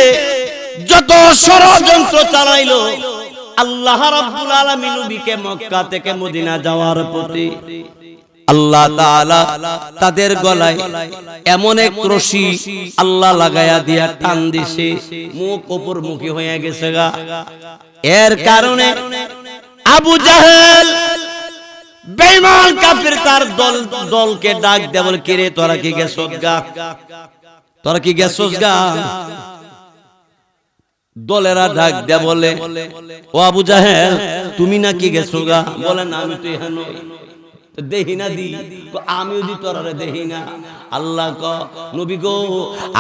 যত ষড়যন্ত্র চালাইলো আল্লাহ রাব্বুল আলামিন নবীকে মক্কা থেকে মদিনা যাওয়ার পথে আল্লাহ তাআলা তাদের গলায় এমন এক রশি আল্লাহ লাগায়া দিয়া টান দিছে মুখ উপরমুখী হয়ে গেছে গা এর কারণে আবু জাহেল বেঈমান কাফির তার দলকে ডাক দেয়া বলে কে রে তোরা কি গেছস গা তোরা কি গেছস গা দলেরা ডাক দেয়া বলে ও আবু জাহেল তুমি নাকি গেছো গা বলে না আমি তো এখানে নই তো দেহি না দি আমিও দি তোরারে দেহি না আল্লাহ ক নবী গো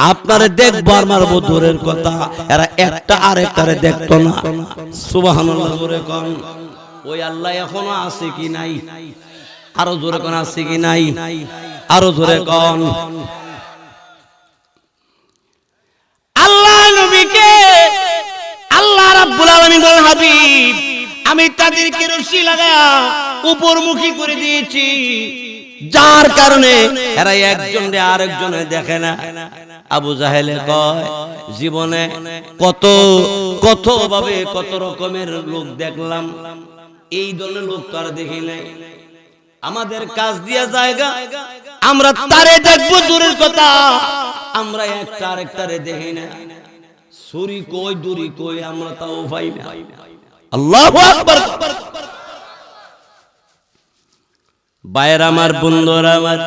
আপনারে দেখবার মারবো দূরের কথা এরা একটা আরেকটারে দেখতো না সুবহানাল্লাহ জোরে কোন ওই আল্লাহ এখনো আছে কি নাই আরো জোরে কোন আছে কি নাই আরো জোরে কোন আল্লাহ নবীকে আল্লাহ রাব্বুল আলামিন বলেন হাবিব আমি তাদেরকে রশি লাগায়া উপরমুখী করে দিয়েছি যার কারণে এরা একজনরে আরেকজনে দেখে না আবু জাহেলে কয় জীবনে কত কত ভাবে কত রকমের লোক দেখলাম এই ধরনের লোক তো আর দেখি নাই আমাদের কাজ দিয়া জায়গা আমরা তারে দেখবো দূরের কথা আমরা একটা আরেকটারে দেখি না ছুরি কই দড়ি কই আমরা তাও পাই না আল্লাহু আকবার বাইরে আমার বন্ধুরা আমার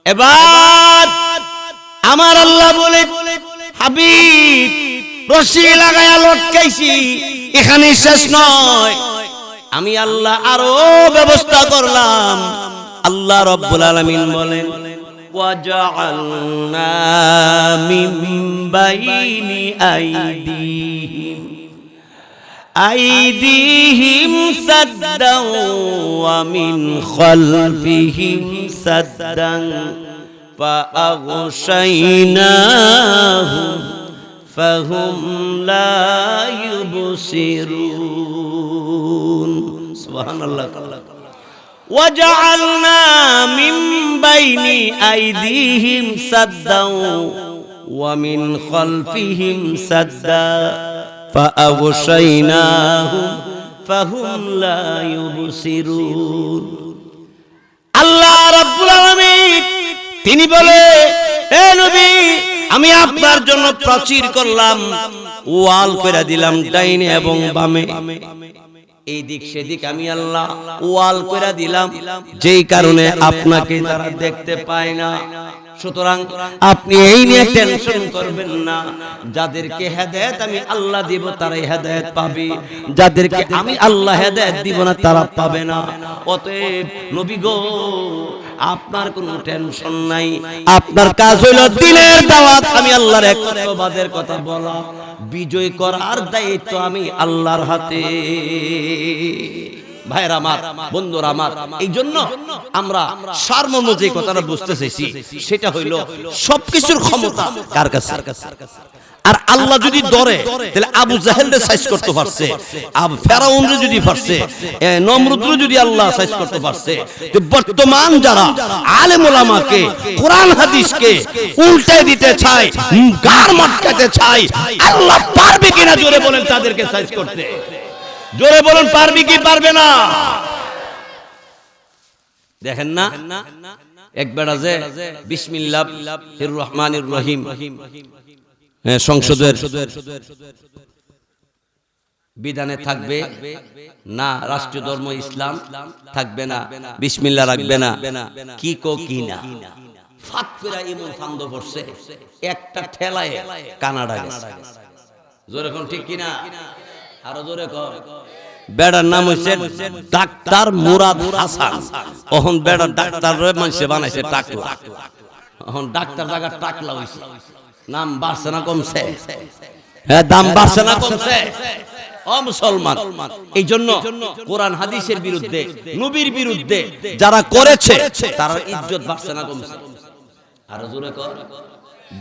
এবার আমার আল্লাহ বলে হাবিব রশি লাগায়া লটকাইছি এখানে শেষ নয় আমি আল্লাহ আরো ব্যবস্থা করলাম আল্লাহ রাব্বুল আলামিন বলেন ওয়াজআলনা মিন বাইনি আইদিহিম সাদ্দাও ওয়া মিন খালফিহিম সাদ্দান ফাআগশাইনাহুম ফাহুম লা ইউবসিরুন সুবহানাল্লাহ وجعلنا من بين أيديهم سدا ومن خلفهم سدا فأغشيناهم فهم لا يبصرون আল্লাহ রাব্বুল আলামিন তিনি বলে হে নবী আমি আপনার জন্য প্রাচীর করলাম ওয়াল করে দিলাম ডাইনে এবং বামে এই দিক সেদিক আমি আল্লাহ ওয়াল করে দিলাম যেই কারণে আপনাকে তারা দেখতে পায় না সুতরাং আপনি এই নিয়ে টেনশন করবেন না যাদেরকে হেদায়েত আমি আল্লাহ দিব তারাই হেদায়েত পাবে যাদেরকে আমি আল্লাহ হেদায়েত দিব না তারা পাবে না অতএব নবী গো আপনার কোনো টেনশন নাই আপনার কাজ হলো দিনের দাওয়াত আমি আল্লাহর একত্ববাদের কথা বলা বিজয় করার দায়িত্ব আমি আল্লাহর হাতে ভাইরা আমার, বন্ধুরা আমার, এই জন্য আমরা সারমর্ম যে কথাটা বুঝতে চাইছি সেটা হইল সবকিছুর ক্ষমতা কার কাছে। আর আল্লাহ যদি ধরে তাহলে আবু জাহেলরে সাইজ করতে পারছে, ফেরাউনরে যদি পারছে, নমরুদরে যদি আল্লাহ সাইজ করতে পারছে, তো বর্তমান যারা আলেম ওলামাকে কোরআন হাদিসকে উল্টায় দিতে চায়, গার মটকাতে চায়, আল্লাহ পারবে কিনা জোরে বলেন তাদেরকে সাইজ করতে? জোরে বলেন পারবে কি পারবে না? দেখেন না একবার যে বিসমিল্লাহির রহমানির রহিম সংসদের বিধানে থাকবে না, রাষ্ট্রীয় ধর্ম ইসলাম থাকবে না, বিসমিল্লাহ রাখবে না, কি কো কি না, ফাতফিরা এমন ফান্দ পড়ছে একটা ঠেলায় কানাডা গেছে। জোরে কোন ঠিক কিনা? আরো জোরে কর। বেড়ার নাম হইছে ডাক্তার মুরাদ হাসান। ওহন বেড়ার ডাক্তার রয়ে মানুষে বানাইছে টাকলা। ওহন ডাক্তার জায়গা টাকলা হইছে। নাম বাড়ছে না কমছে? হ্যাঁ, দাম বাড়ছে না কমছে? ও মুসলমান, এই জন্য কোরআন হাদিসের বিরুদ্ধে, নবীর বিরুদ্ধে যারা করেছে তার ইজ্জত বাড়ছে না কমছে? আরো জোরে কর।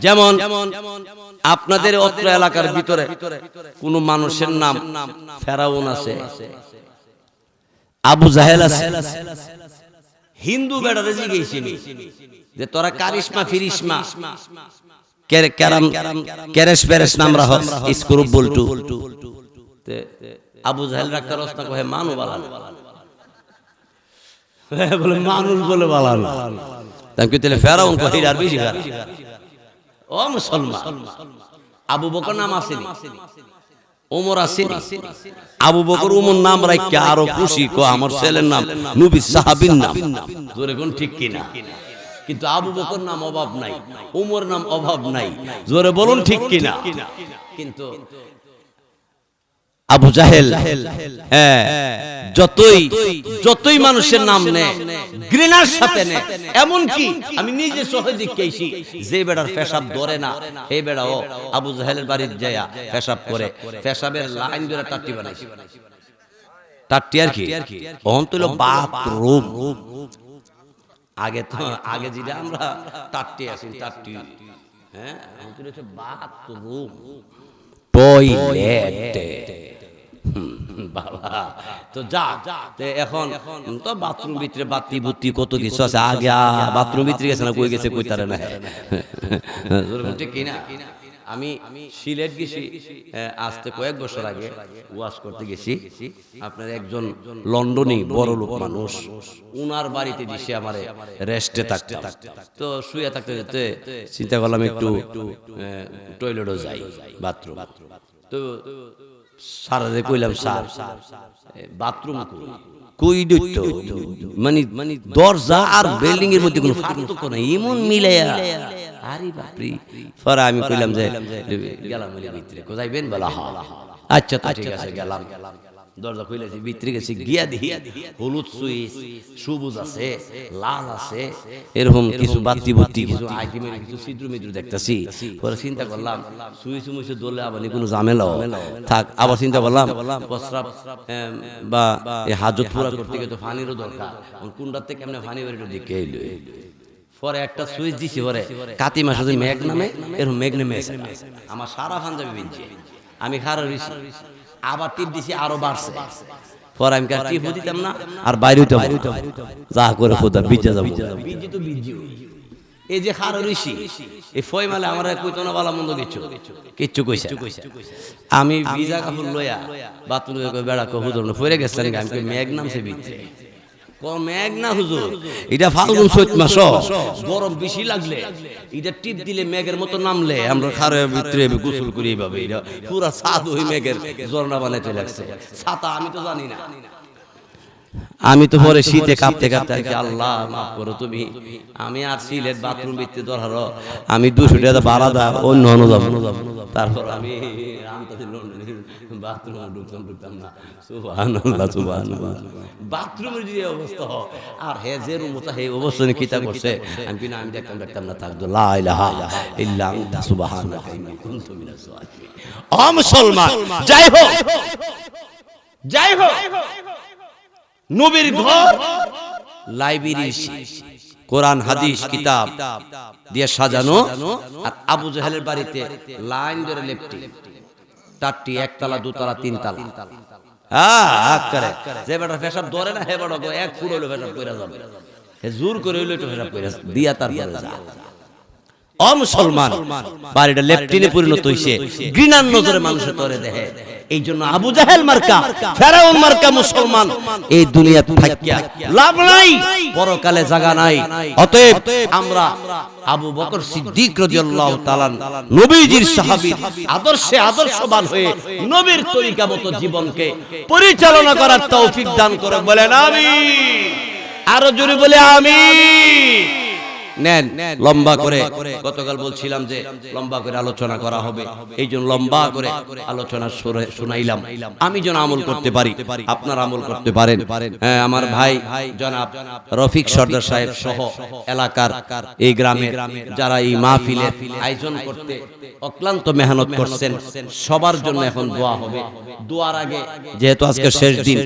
যেমন আপনাদের অত্র এলাকার ভিতরে কোন মানুষের নাম ফেরাউন আছে, আবু জাহেল আছে। হিন্দু বেড়ারে জিজ্ঞেসিনি যে তোরা কারিশমা ফিরিশমা কেরেশ পেরেশ নাম রাখ স্কুল বলটু, আবু জাহেল রাখতে রস্তা কহে মানু বালানো, বলে মানুষ বলে বালানো। তাই কি তাহলে ফেরাউন কহে আর বেশি খারাপ? ও মুসলমান, আবু বকর নাম আসেনি, ওমর আসেনি। আবু বকর ওমর নাম রাখা আরো খুশি, কো আমার ছেলের নাম নবী সাহাবীর নাম। জোরে কোন ঠিক কিনা? কিন্তু আবু বকর নাম অভাব নাই, ওমর নাম অভাব নাই। জোরে বলুন ঠিক কিনা? কিন্তু আবু জাহেল যতই মানুষের নাম নেয় ঘৃণার সাথে নেয়। এমন কি আমি নিজে সহে দেখেছি, যে বেড়ার পেশাব ধরে না এই বেড়াও আবু জাহেলের বাড়ির যায়া পেশাব করে, পেশাবের লাইন ধরে টাট্টি বানাইছে। টাট্টি আর কি অহন তুইল বাথরুম। আগে যেটা আমরা টাট্টি আছি, টাট্টি, হ্যাঁ বাথরুম, টয়লেট। তো যা এখন তো বাথরুম ভিতরে বাতি বুতি কত কিছু আছে। আগে বাথরুম ভিতরে গেছে না, কই গেছে কই তারে না। ঠিক কিনা? আমি সিলেট গেছি আজকে কয়েক বছর আগে, ওয়াজ করতে গেছি। আপনার একজন লন্ডনী বড় লোক মানুষ, উনার বাড়িতে দিছে আমারে রেস্টে থাকতে। তো শুয়ে থাকতে যেতে চিন্তা করলাম একটু টয়লেটও যাই, বাথরুম। তো সারারে কইলাম স্যার বাথরুম কই দিত, মানে দরজা আর বিল্ডিং এর মধ্যে কোনো পার্থক্য নাই, এমন মিলাইয়া। আরে বাপরে! পরে আমি কইলাম যে গেলাম ভিতরে, কোথায়বেন? বলা আচ্ছা তো ঠিক আছে। গেলাম, দরজা খুলেছি, ভিতরে গেছি, গিয়া দেখি হলুদ সুইচ, সবুজ আছে, লাল আছে, এরকম কিছু বাতি বুতি, কিছু আইটেমের কিছু ছিদ্র মিদ্র দেখতেছি। পরে চিন্তা করলাম সুইচ মুইচে দলে আবার কোনো ঝামেলা থাক। আবার চিন্তা করলাম প্রস্রাব বা হাজত পুরা করতে গিয়ে তো পানিরও দরকার, কোনটাতে কেমনে পানি বেরোটা দিকে এলো। পরে একটা সুইচ দিছি, পরে কাতি মাসে যদি মেঘ নামে, এরকম মেঘ নেমে আমার সারা পাঞ্জাবি বিনছে। আমি খারাপ আবার টিপ দিছি, আরো বাড়ছে। পরে আমি টিপ দিতাম না, আর বাইরে যা করে খোদা বিজা যাবো, বিজি তো বিজি। এই যে খারো ঋষি এই ফয় মালে আমার কইতো না বালা মন্দ কিচ্ছু কইছে। আমি ভিজা কাপড় লইয়া বাথরুমে বেড়া হুজুর ফিরে গেছেন, আমি মেঘ নামছে বিচ্ছে। মেঘ না হুজুর, এটা ফাল্গুন চৈত মাস, গরম বেশি লাগলে এটা টিপ দিলে মেঘের মতো নামলে আমরা খারের ভিতরে গোসল করি। এইভাবে এটা পুরা ছাদ ওই মেঘের ঝর্ণা বানাইতে লাগছে। ছাতা আমি তো জানি না, আমি তো পরে শীতে কাঁপতে কাঁপতে আল্লাহ মাফ করো তুমি, আমি আর সিলেট বাথরুম ভিতরে ধরার আমি 200 টাকা ভাড়া দাও, অন্য যাব। তারপর আমি বাথরুমে ঢুকতাম না। সুবহানাল্লাহ, সুবহানাল্লাহ। বাথরুমের যে অবস্থা আর হে যে রুম হে অবস্থা কি তা করছে, আমি দেখতাম না। থাকতো লা ইলাহা ইল্লা আনতা সুবহানাকা ইন্নী কুনতু মিনাজ জালিমিন। ও মুসলমান, যাই হোক নবীর ঘর লাইব্রেরি, কোরআন হাদিস কিতাব দিয়ে সাজানো। আর আবু জাহেলের বাড়িতে লাইন ধরে লেফটি চারটি, একতলা, দুতলা, তিনতলা। যে বেটা পেশাব ধরে না হে বড় এক ফুট হইলো পেশাব কইরা যাবে, হে জোর করে হইলো একটু পেশাব কইরা দিয়া তারপরে যা। অমুসলমান বাড়িটা লেফটিনে পরিণত হইছে, ঘৃণার নজরে মানুষের তরে দেখে। এই জন্য আবু জাহেল মার্কা, ফেরাউন মার্কা মুসলমান এই দুনিয়া থাকিয়া লাভ নাই, পরকালে জায়গা নাই। অতএব আমরা আবু বকর সিদ্দিক রাদিয়াল্লাহু তাআলা নবীজির সাহাবী আদর্শে আদর্শবান হয়ে নবীর তরিকা মতো জীবনকে পরিচালনা করার তৌফিক দান করে বলেন আমিন। আরো জোরে বলে আমিন। নেন লম্বা করে, গতকাল বলছিলাম যে লম্বা করে আলোচনা করা হবে, এই জন্য লম্বা করে আলোচনা শুনাইলাম। আমি যেন আমল করতে পারি, আপনারা আমল করতে পারেন। আমার ভাই জনাব রফিক সর্দার সাহেব সহ এলাকার এই গ্রামের যারা এই মাহফিলের আয়োজন করতে অক্লান্ত মেহনত করছেন, সবার জন্য এখন দোয়া হবে। দোয়ার আগে যেহেতু আজকে শেষ দিন,